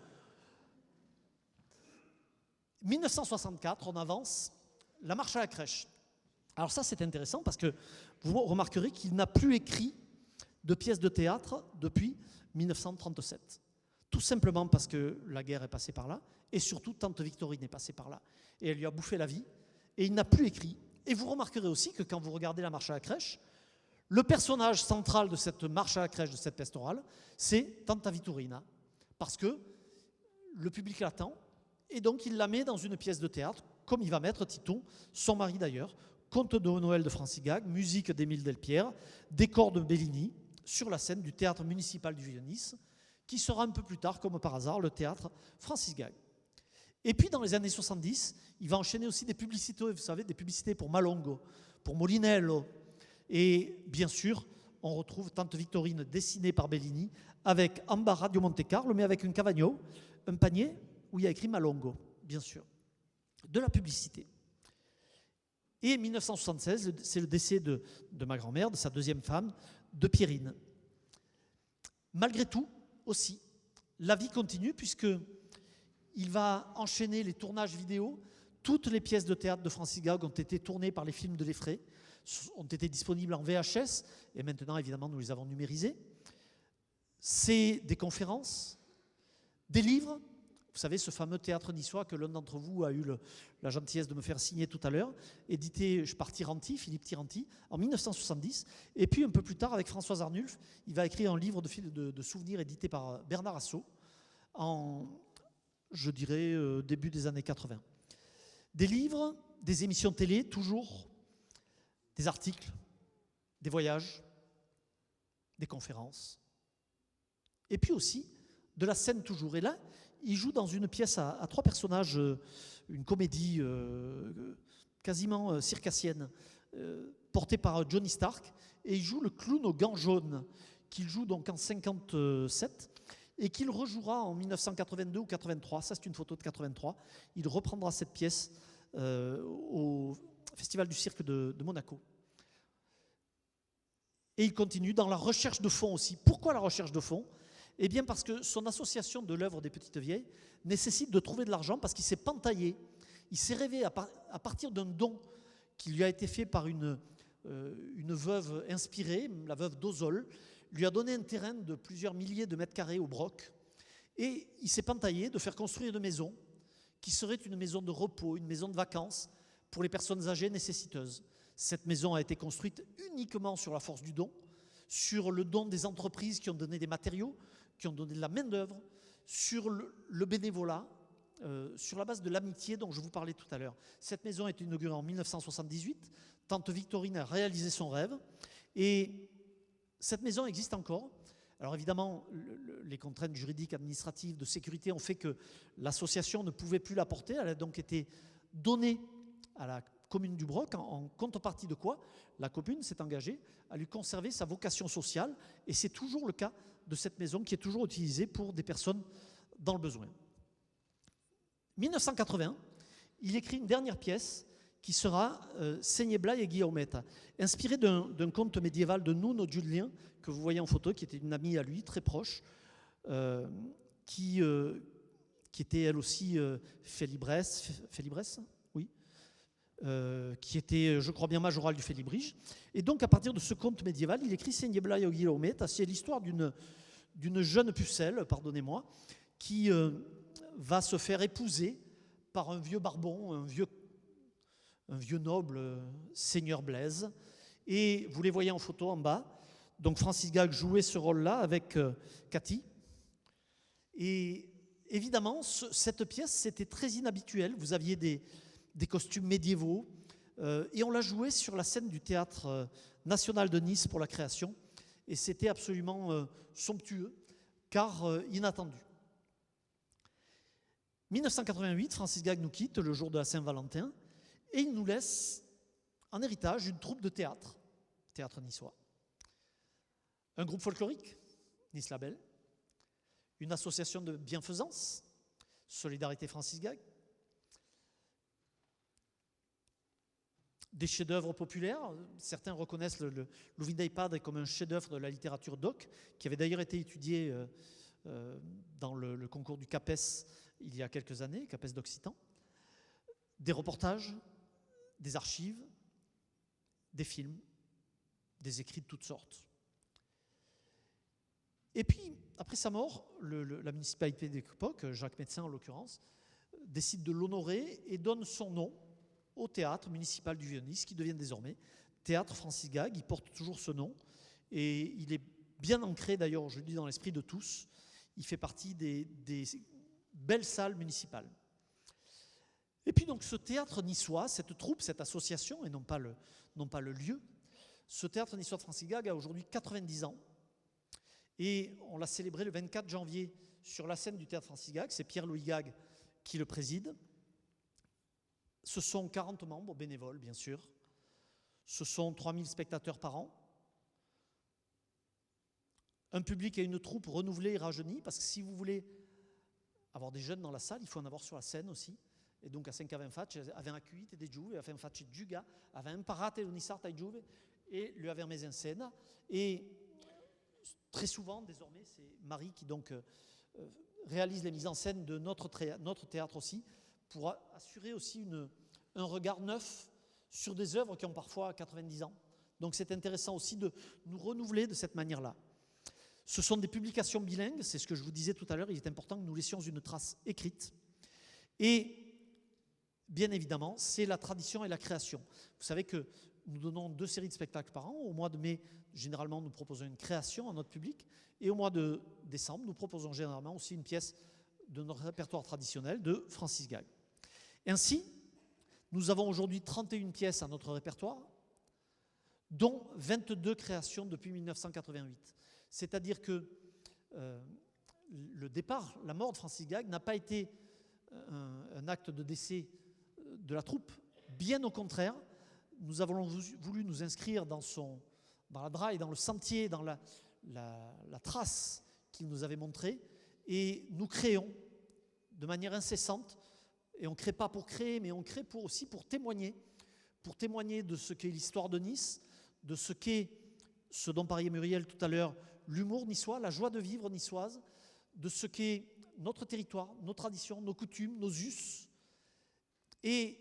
1964, on avance, la marche à la crèche. Alors ça, c'est intéressant parce que vous remarquerez qu'il n'a plus écrit de pièces de théâtre depuis 1937. Tout simplement parce que la guerre est passée par là et surtout Tante Victorine est passée par là. Et elle lui a bouffé la vie et il n'a plus écrit. Et vous remarquerez aussi que quand vous regardez la marche à la crèche, le personnage central de cette marche à la crèche, de cette pastorale, c'est Tante Vitorina. Parce que le public l'attend et donc il la met dans une pièce de théâtre, comme il va mettre Titon, son mari d'ailleurs, conte de Noël de Francis Gag, musique d'Émile Delpierre, décor de Bellini, sur la scène du théâtre municipal du Vieux-Nice, qui sera un peu plus tard, comme par hasard, le théâtre Francis Gag. Et puis dans les années 70, il va enchaîner aussi des publicités, vous savez, des publicités pour Malongo, pour Molinello. Et bien sûr, on retrouve Tante Victorine dessinée par Bellini avec Ambarra du Monte Carlo, mais avec un cavagno, un panier où il y a écrit Malongo, bien sûr. De la publicité. Et 1976, c'est le décès de ma grand-mère, de sa deuxième femme, de Pierrine. Malgré tout, aussi, la vie continue puisqu'il va enchaîner les tournages vidéo. Toutes les pièces de théâtre de Francis Gag ont été tournées par les films de Leffray, ont été disponibles en VHS, et maintenant, évidemment, nous les avons numérisées. C'est des conférences, des livres. Vous savez, ce fameux théâtre niçois que l'un d'entre vous a eu la gentillesse de me faire signer tout à l'heure, édité par Philippe Tiranti, en 1970. Et puis, un peu plus tard, avec Françoise Arnulf, il va écrire un livre de souvenirs édité par Bernard Assaut, en, je dirais, début des années 80. Des livres, des émissions télé, toujours, des articles, des voyages, des conférences. Et puis aussi, de la scène toujours. Et là, il joue dans une pièce à 3 personnages, une comédie quasiment circassienne, portée par Johnny Stark. Et il joue le clown aux gants jaunes, qu'il joue donc en 1957 et qu'il rejouera en 1982 ou 83. Ça, c'est une photo de 83. Il reprendra cette pièce au Festival du Cirque de Monaco. Et il continue dans la recherche de fond aussi. Pourquoi la recherche de fond ? Eh bien parce que son association de l'œuvre des Petites Vieilles nécessite de trouver de l'argent parce qu'il s'est pentaillé. Il s'est rêvé à partir d'un don qui lui a été fait par une veuve inspirée, la veuve d'Ozol, lui a donné un terrain de plusieurs milliers de mètres carrés au Broc. Et il s'est pentaillé de faire construire une maison qui serait une maison de repos, une maison de vacances pour les personnes âgées nécessiteuses. Cette maison a été construite uniquement sur la force du don, sur le don des entreprises qui ont donné des matériaux, qui ont donné de la main-d'œuvre, sur le bénévolat, sur la base de l'amitié dont je vous parlais tout à l'heure. Cette maison a été inaugurée en 1978. Tante Victorine a réalisé son rêve. Et cette maison existe encore. Alors évidemment, les contraintes juridiques, administratives, de sécurité ont fait que l'association ne pouvait plus la porter. Elle a donc été donnée à la commune du Broc, en contrepartie de quoi la commune s'est engagée à lui conserver sa vocation sociale. Et c'est toujours le cas de cette maison qui est toujours utilisée pour des personnes dans le besoin. 1980, il écrit une dernière pièce qui sera Seigneur et Guillaumette, inspirée d'un conte médiéval de Nuno Julien, que vous voyez en photo, qui était une amie à lui, très proche, qui était elle aussi félibresse, oui, qui était, je crois bien, majorale du Félibrige. Et donc, à partir de ce conte médiéval, il écrit Seigneur et Guillaumette. C'est l'histoire d'une jeune pucelle, pardonnez-moi, qui va se faire épouser par un vieux barbon, un vieux noble, Seigneur Blaise. Et vous les voyez en photo en bas. Donc Francis Gag jouait ce rôle-là avec Cathy. Et évidemment, cette pièce, c'était très inhabituel. Vous aviez des costumes médiévaux. Et on l'a joué sur la scène du Théâtre National de Nice pour la création. Et c'était absolument somptueux, car inattendu. 1988, Francis Gag nous quitte le jour de la Saint-Valentin. Et il nous laisse en héritage une troupe de théâtre niçois, un groupe folklorique, Nice Label, une association de bienfaisance, Solidarité Francis Gag, des chefs-d'œuvre populaires. Certains reconnaissent le Louis Padre comme un chef-d'œuvre de la littérature doc, qui avait d'ailleurs été étudié dans le concours du CAPES il y a quelques années, CAPES d'Occitan. Des reportages, des archives, des films, des écrits de toutes sortes. Et puis, après sa mort, la municipalité d'époque, Jacques Médecin en l'occurrence, décide de l'honorer et donne son nom au théâtre municipal du Vieux-Nice, qui devient désormais Théâtre Francis Gag. Il porte toujours ce nom et il est bien ancré d'ailleurs aujourd'hui dans l'esprit de tous. Il fait partie des belles salles municipales. Et puis donc ce théâtre niçois, cette troupe, cette association, et non pas le lieu, ce théâtre niçois de Francis Gag a aujourd'hui 90 ans. Et on l'a célébré le 24 janvier sur la scène du théâtre Francis Gag. C'est Pierre-Louis Gag qui le préside. Ce sont 40 membres bénévoles, bien sûr. Ce sont 3000 spectateurs par an. Un public et une troupe renouvelée et rajeunie, parce que si vous voulez avoir des jeunes dans la salle, il faut en avoir sur la scène aussi. E dunque a Senka avevano accueilli des Giuve, avevano fatto Giuga, avevano imparato ogni sorta di Giuve et lui avevano messo in scène. Et très souvent, désormais, c'est Marie qui donc réalise les mises en scène de notre théâtre aussi, pour assurer aussi un regard neuf sur des œuvres qui ont parfois 90 ans. Donc c'est intéressant aussi de nous renouveler de cette manière-là. Ce sont des publications bilingues, c'est ce que je vous disais tout à l'heure, il est important que nous laissions une trace écrite. Et bien évidemment, c'est la tradition et la création. Vous savez que nous donnons 2 séries de spectacles par an. Au mois de mai, généralement, nous proposons une création à notre public. Et au mois de décembre, nous proposons généralement aussi une pièce de notre répertoire traditionnel de Francis Gag. Ainsi, nous avons aujourd'hui 31 pièces à notre répertoire, dont 22 créations depuis 1988. C'est-à-dire que le départ, la mort de Francis Gag n'a pas été un acte de décès de la troupe. Bien au contraire, nous avons voulu nous inscrire dans la draille, dans le sentier, dans la trace qu'il nous avait montrée, et nous créons de manière incessante, et on ne crée pas pour créer, mais on crée aussi pour témoigner de ce qu'est l'histoire de Nice, de ce qu'est, ce dont parlait Muriel tout à l'heure, l'humour niçois, la joie de vivre niçoise, de ce qu'est notre territoire, nos traditions, nos coutumes, nos us. Et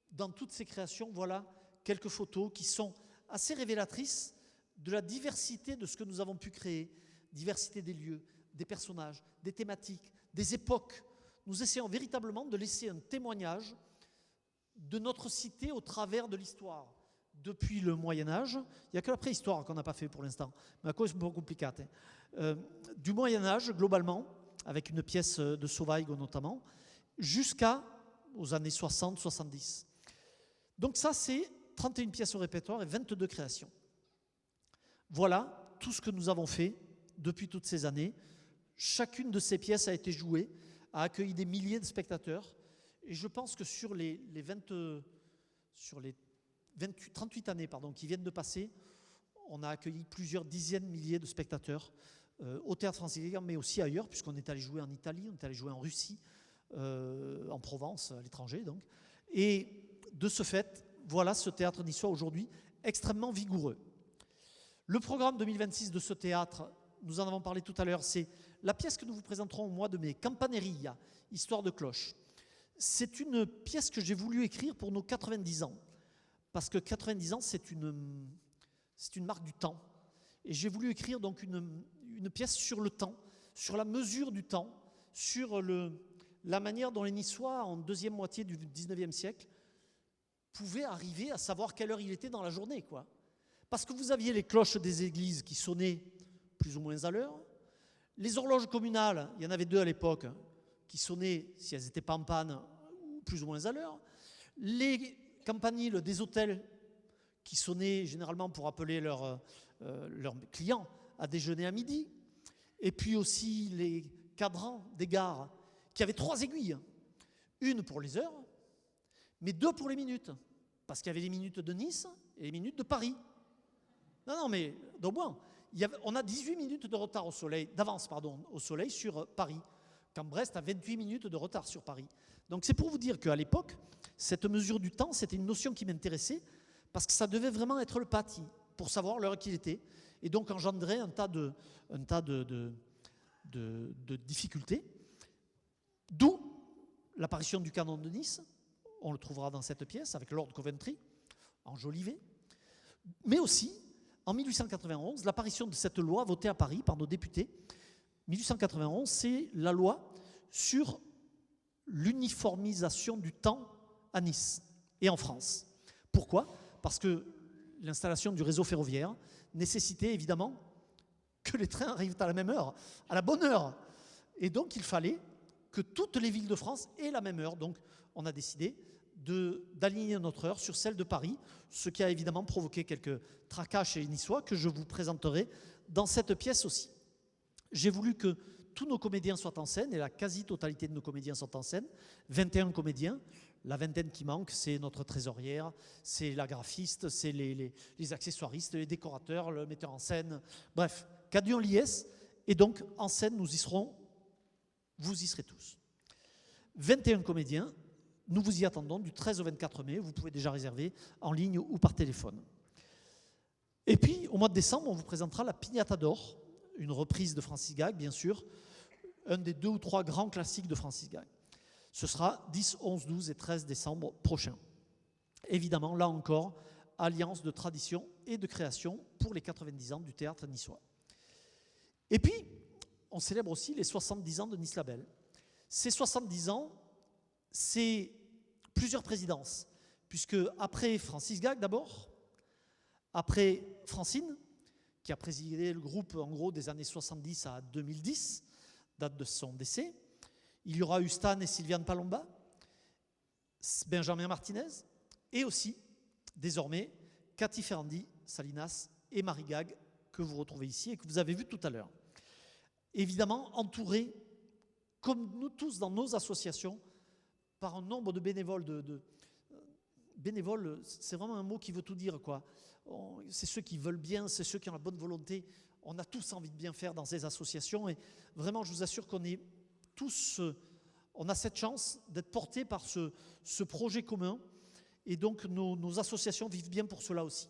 dans toutes ces créations, voilà quelques photos qui sont assez révélatrices de la diversité de ce que nous avons pu créer, diversité des lieux, des personnages, des thématiques, des époques. Nous essayons véritablement de laisser un témoignage de notre cité au travers de l'histoire. Depuis le Moyen-Âge, il n'y a que la préhistoire qu'on n'a pas fait pour l'instant, mais à cause un peu compliqué. Du Moyen-Âge, globalement, avec une pièce de Sauvaille notamment, jusqu'aux années 60-70. Donc ça, c'est 31 pièces au répertoire et 22 créations. Voilà tout ce que nous avons fait depuis toutes ces années. Chacune de ces pièces a été jouée, a accueilli des milliers de spectateurs. Et je pense que sur les 38 années qui viennent de passer, on a accueilli plusieurs dizaines de milliers de spectateurs au Théâtre Francis Gag, mais aussi ailleurs, puisqu'on est allé jouer en Italie, on est allé jouer en Russie, en Provence, à l'étranger donc. Et de ce fait, voilà ce théâtre niçois aujourd'hui extrêmement vigoureux. Le programme 2026 de ce théâtre, nous en avons parlé tout à l'heure, c'est la pièce que nous vous présenterons au mois de mai, Campaneria, Histoire de cloche. C'est une pièce que j'ai voulu écrire pour nos 90 ans, parce que 90 ans, c'est une marque du temps. Et j'ai voulu écrire donc une pièce sur le temps, sur la mesure du temps, sur la manière dont les Niçois, en deuxième moitié du 19e siècle, pouvaient arriver à savoir quelle heure il était dans la journée, quoi. Parce que vous aviez les cloches des églises qui sonnaient plus ou moins à l'heure. Les horloges communales, il y en avait 2 à l'époque, qui sonnaient, si elles n'étaient pas en panne, plus ou moins à l'heure. Les campaniles des hôtels qui sonnaient généralement pour appeler leurs clients à déjeuner à midi. Et puis aussi les cadrans des gares qui avaient 3 aiguilles. Une pour les heures, mais 2 pour les minutes. Parce qu'il y avait les minutes de Nice et les minutes de Paris. Non, mais d'Aubois, on a 18 minutes de retard d'avance au soleil sur Paris, quand Brest a 28 minutes de retard sur Paris. Donc c'est pour vous dire qu'à l'époque, cette mesure du temps, c'était une notion qui m'intéressait, parce que ça devait vraiment être le pâtis, pour savoir l'heure qu'il était, et donc engendrer un tas de difficultés. D'où l'apparition du canon de Nice, on le trouvera dans cette pièce, avec Lord Coventry, enjolivé, mais aussi, en 1891, l'apparition de cette loi votée à Paris par nos députés. 1891, c'est la loi sur l'uniformisation du temps à Nice et en France. Pourquoi ? Parce que l'installation du réseau ferroviaire nécessitait évidemment que les trains arrivent à la même heure, à la bonne heure. Et donc il fallait que toutes les villes de France aient la même heure. Donc on a décidé d'aligner notre heure sur celle de Paris, ce qui a évidemment provoqué quelques tracas chez les Niçois que je vous présenterai dans cette pièce aussi. J'ai voulu que tous nos comédiens soient en scène, et la quasi-totalité de nos comédiens sont en scène, 21 comédiens. La vingtaine qui manque, c'est notre trésorière, c'est la graphiste, c'est les accessoiristes, les décorateurs, le metteur en scène, bref, Cadion Liès. Et donc, en scène, nous y serons, vous y serez tous. 21 comédiens, nous vous y attendons du 13 au 24 mai. Vous pouvez déjà réserver en ligne ou par téléphone. Et puis, au mois de décembre, on vous présentera la Pignata d'Or, une reprise de Francis Gag, bien sûr, un des 2 ou 3 grands classiques de Francis Gag. Ce sera 10, 11, 12 et 13 décembre prochain. Évidemment, là encore, alliance de tradition et de création pour les 90 ans du théâtre niçois. Et puis, on célèbre aussi les 70 ans de Nice Label. Ces 70 ans, c'est plusieurs présidences, puisque après Francis Gag d'abord, après Francine, qui a présidé le groupe en gros des années 70 à 2010, date de son décès, il y aura eu Stan et Sylviane Palomba, Benjamin Martinez, et aussi, désormais, Cathy Ferrandi, Salinas et Marie Gag, que vous retrouvez ici et que vous avez vu tout à l'heure. Évidemment, entourés, comme nous tous dans nos associations, par un nombre de bénévoles. Bénévoles, c'est vraiment un mot qui veut tout dire, quoi. C'est ceux qui veulent bien, c'est ceux qui ont la bonne volonté. On a tous envie de bien faire dans ces associations et vraiment, je vous assure qu'on est tous, on a cette chance d'être portés par ce projet commun et donc nos associations vivent bien pour cela aussi.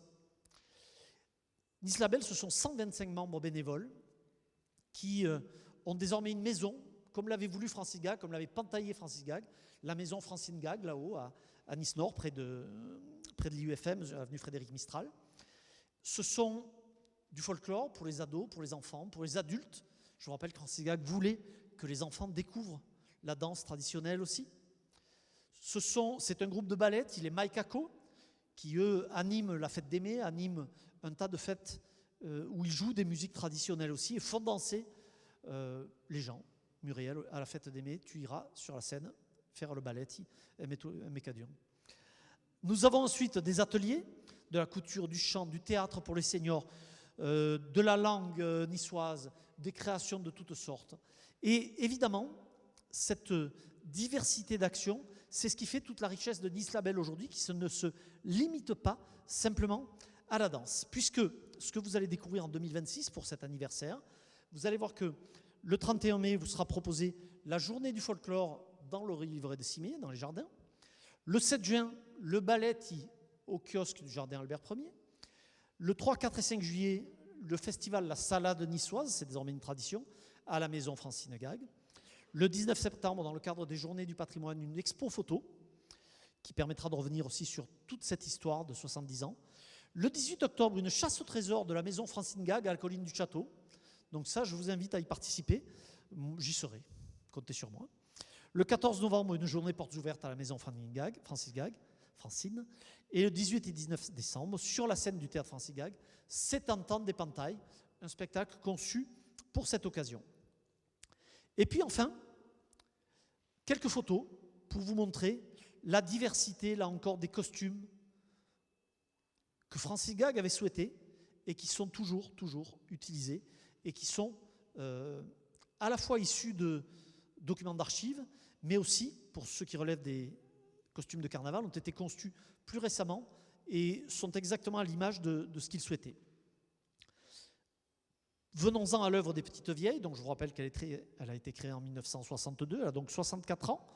Nice Label, ce sont 125 membres bénévoles qui ont désormais une maison, comme l'avait voulu Francis Gag, comme l'avait pentaillé Francis Gag, la maison Francine Gag, là-haut, à Nice-Nord, près de l'IUFM, avenue Frédéric Mistral. Ce sont du folklore pour les ados, pour les enfants, pour les adultes. Je vous rappelle que Francis Gag voulait que les enfants découvrent la danse traditionnelle aussi. C'est un groupe de ballet, il est Mike Ako, qui eux animent la fête des Mai, animent un tas de fêtes où ils jouent des musiques traditionnelles aussi et font danser les gens. Muriel, à la fête des Mai, tu iras sur la scène faire le ballet Mécadion. Nous avons ensuite des ateliers de la couture, du chant, du théâtre pour les seniors, de la langue niçoise, des créations de toutes sortes. Et évidemment, cette diversité d'actions, c'est ce qui fait toute la richesse de Nice Label aujourd'hui, qui ne se limite pas simplement à la danse. Puisque ce que vous allez découvrir en 2026 pour cet anniversaire, vous allez voir que le 31 mai, vous sera proposé la journée du folklore dans le livret de Cimier, dans les jardins. Le 7 juin, le ballet au kiosque du jardin Albert Ier. Le 3, 4 et 5 juillet, le festival La Salade niçoise, c'est désormais une tradition, à la maison Francine Gag. Le 19 septembre, dans le cadre des Journées du patrimoine, une expo photo qui permettra de revenir aussi sur toute cette histoire de 70 ans. Le 18 octobre, une chasse au trésor de la maison Francine Gag à la colline du Château. Donc ça, je vous invite à y participer. J'y serai. Comptez sur moi. Le 14 novembre, une journée portes ouvertes à la maison Francis Gag, Francine. Et le 18 et 19 décembre, sur la scène du théâtre Francis Gag, C'est Tentant d'Épentail, un spectacle conçu pour cette occasion. Et puis enfin, quelques photos pour vous montrer la diversité, là encore, des costumes que Francis Gag avait souhaité et qui sont toujours utilisés et qui sont à la fois issus de documents d'archives, mais aussi, pour ceux qui relèvent des costumes de carnaval, ont été conçus plus récemment et sont exactement à l'image de ce qu'il souhaitait. Venons-en à l'œuvre des Petites Vieilles, donc je vous rappelle qu'elle a été créée en 1962, elle a donc 64 ans.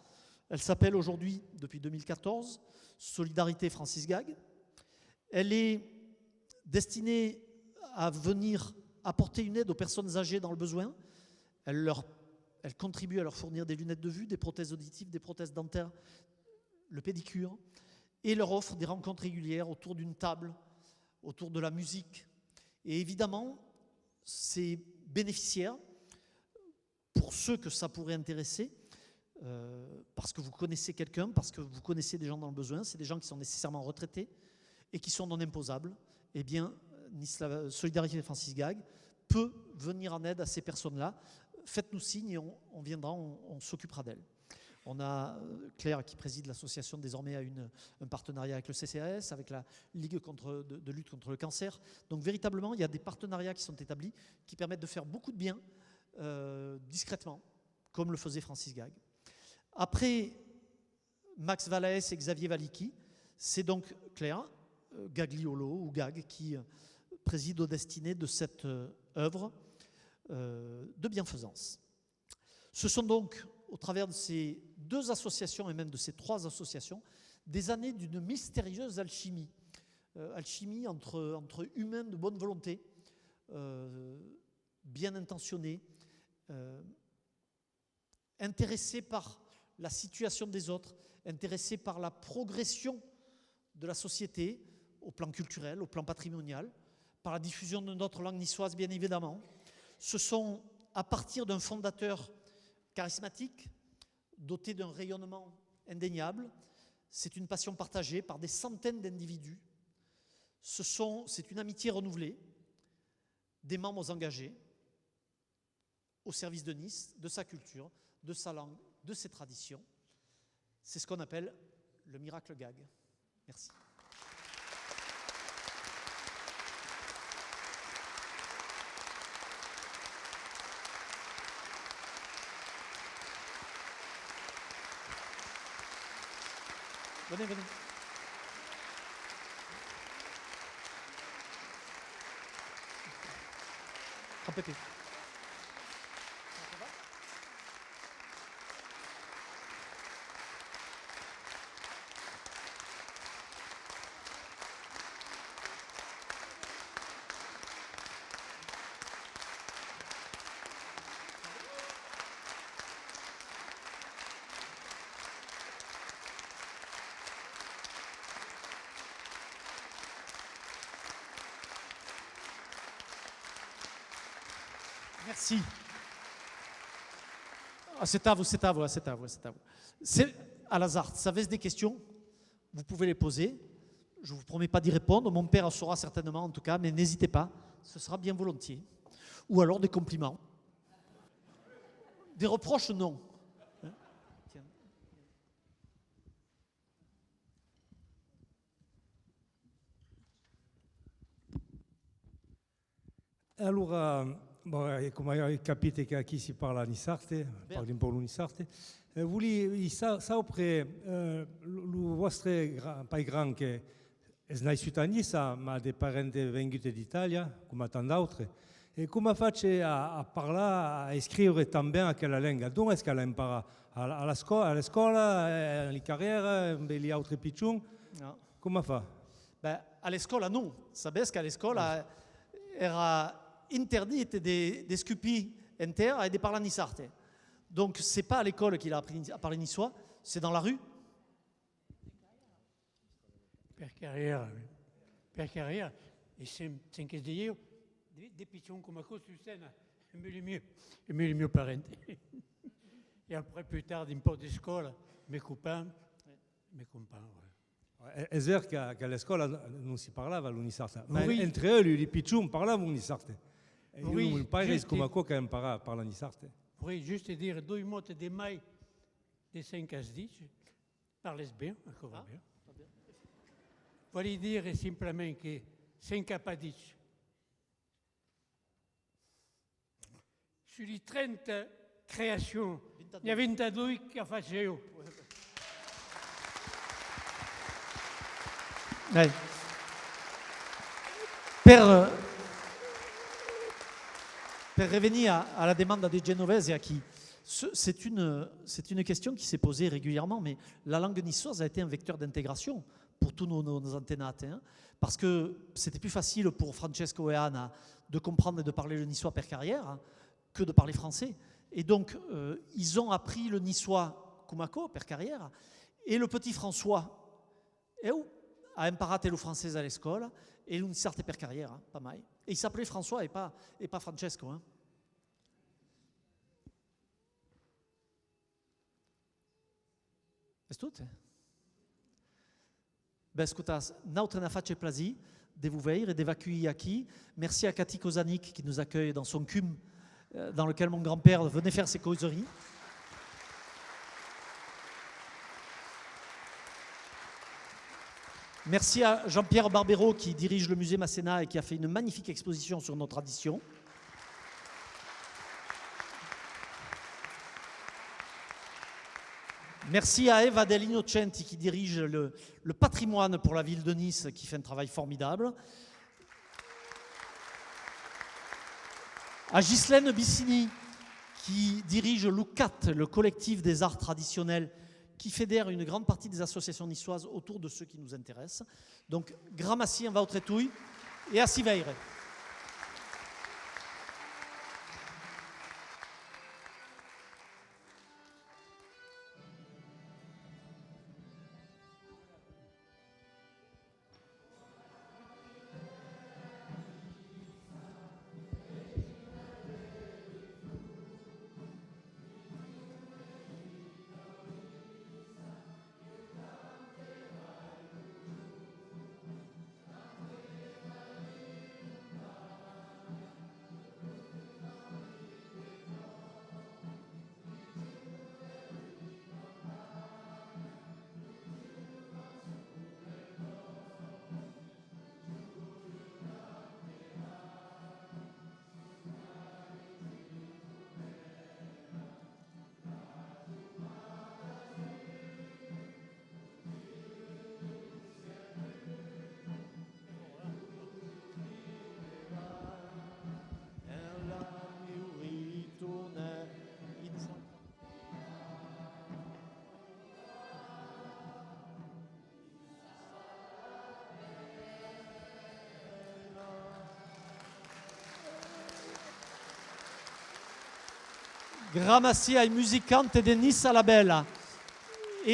Elle s'appelle aujourd'hui, depuis 2014, Solidarité Francis Gag. Elle est destinée à venir apporter une aide aux personnes âgées dans le besoin. Elle contribue à leur fournir des lunettes de vue, des prothèses auditives, des prothèses dentaires, le pédicure, et leur offre des rencontres régulières autour d'une table, autour de la musique. Et évidemment, ces bénéficiaires, pour ceux que ça pourrait intéresser, parce que vous connaissez quelqu'un, parce que vous connaissez des gens dans le besoin, c'est des gens qui sont nécessairement retraités et qui sont non imposables, eh bien, Solidarité Francis Gag peut venir en aide à ces personnes-là. Faites-nous signe et on viendra, on s'occupera d'elles. On a Claire qui préside l'association désormais a un partenariat avec le CCAS, avec la Ligue de lutte contre le cancer. Donc véritablement, il y a des partenariats qui sont établis qui permettent de faire beaucoup de bien discrètement, comme le faisait Francis Gag. Après Max Valaes et Xavier Valiki, c'est donc Claire Gagliolo ou Gag qui préside aux destinées de cette œuvre de bienfaisance. Ce sont donc, au travers de ces 2 associations, et même de ces 3 associations, des années d'une mystérieuse alchimie. Alchimie entre humains de bonne volonté, bien intentionnés, intéressés par la situation des autres, intéressés par la progression de la société au plan culturel, au plan patrimonial, par la diffusion de notre langue niçoise, bien évidemment. Ce sont, à partir d'un fondateur charismatique, doté d'un rayonnement indéniable, c'est une passion partagée par des centaines d'individus. C'est une amitié renouvelée, des membres engagés au service de Nice, de sa culture, de sa langue, de ses traditions. C'est ce qu'on appelle le miracle gag. Merci. Venez, venez. Pépé. Merci. Ah, c'est à vous. C'est à Lazare. Ça avez des questions, vous pouvez les poser. Je ne vous promets pas d'y répondre. Mon père en saura certainement en tout cas, mais n'hésitez pas. Ce sera bien volontiers. Ou alors des compliments. Des reproches, non. Allora, come capite che qui si parla Nissarte, parli un po' l'Unissarte, voi sapete il vostro paese che è nasciuto a Nissa, ma dei parenti venuti d'Italia, come tanti altri, e come fate a parlare, a scrivere tan bene quella lingua? Dove è che la impara? Alla scuola, alla carriera, gli altri piccioni? No. Come fa? Beh, alla scuola no. Sapete che alla scuola era interdite des scupis inter et des parlanisartes. Donc, ce n'est pas à l'école qu'il a appris à parler niçois, c'est dans la rue. Per carriera. E sempre io, dei picconi come questo, è meglio il mio parente. E poi più tardi un po' di scuola, mes copains. È vero che alla scuola non si parlava l'Unissarte, ma Oui. entre eux, i piccini parlavano l'Unissarte. E Oui, il paese giusti. come qua che impara a parlare l'Unissarte. Vorrei giusto dire 2 mots di mai di 5 a 10. Parles bene, ecco va bene. Vorrei dire semplicemente che 5 a 10. Sulle 30 creazioni, ne ha 22 che faccio io. Per revenir à la demande des Genovese et à qui c'est une question qui s'est posée régulièrement, mais la langue niçoise a été un vecteur d'intégration pour tous nos anténates, hein, parce que c'était plus facile pour Francesco et Anna de comprendre et de parler le niçois per carrière hein, que de parler français. Et donc, ils ont appris le niçois Kumako per carrière, et le petit François a imparato lo francese alla scuola e l'Unissarte per carriera, pas mai. Et il s'appelait François et pas Francesco. Hein. È tutto? Ben, ascoltate, notre n'a fait plaisir de vous voir et d'évacuer ici. Merci à Cathy Kozanik qui nous accueille dans son cum, dans lequel mon grand-père venait faire ses causeries. Merci à Jean-Pierre Barbero qui dirige le musée Masséna et qui a fait une magnifique exposition sur nos traditions. Merci à Eva Del Innocenti qui dirige le patrimoine pour la ville de Nice, qui fait un travail formidable. À Ghislaine Bissini qui dirige l'UCAT, le collectif des arts traditionnels, qui fédère une grande partie des associations niçoises autour de ceux qui nous intéressent. Donc, Gramassi en va au trétouille et à Siveire. Gramassi ai musicanti di Nissa la Bella.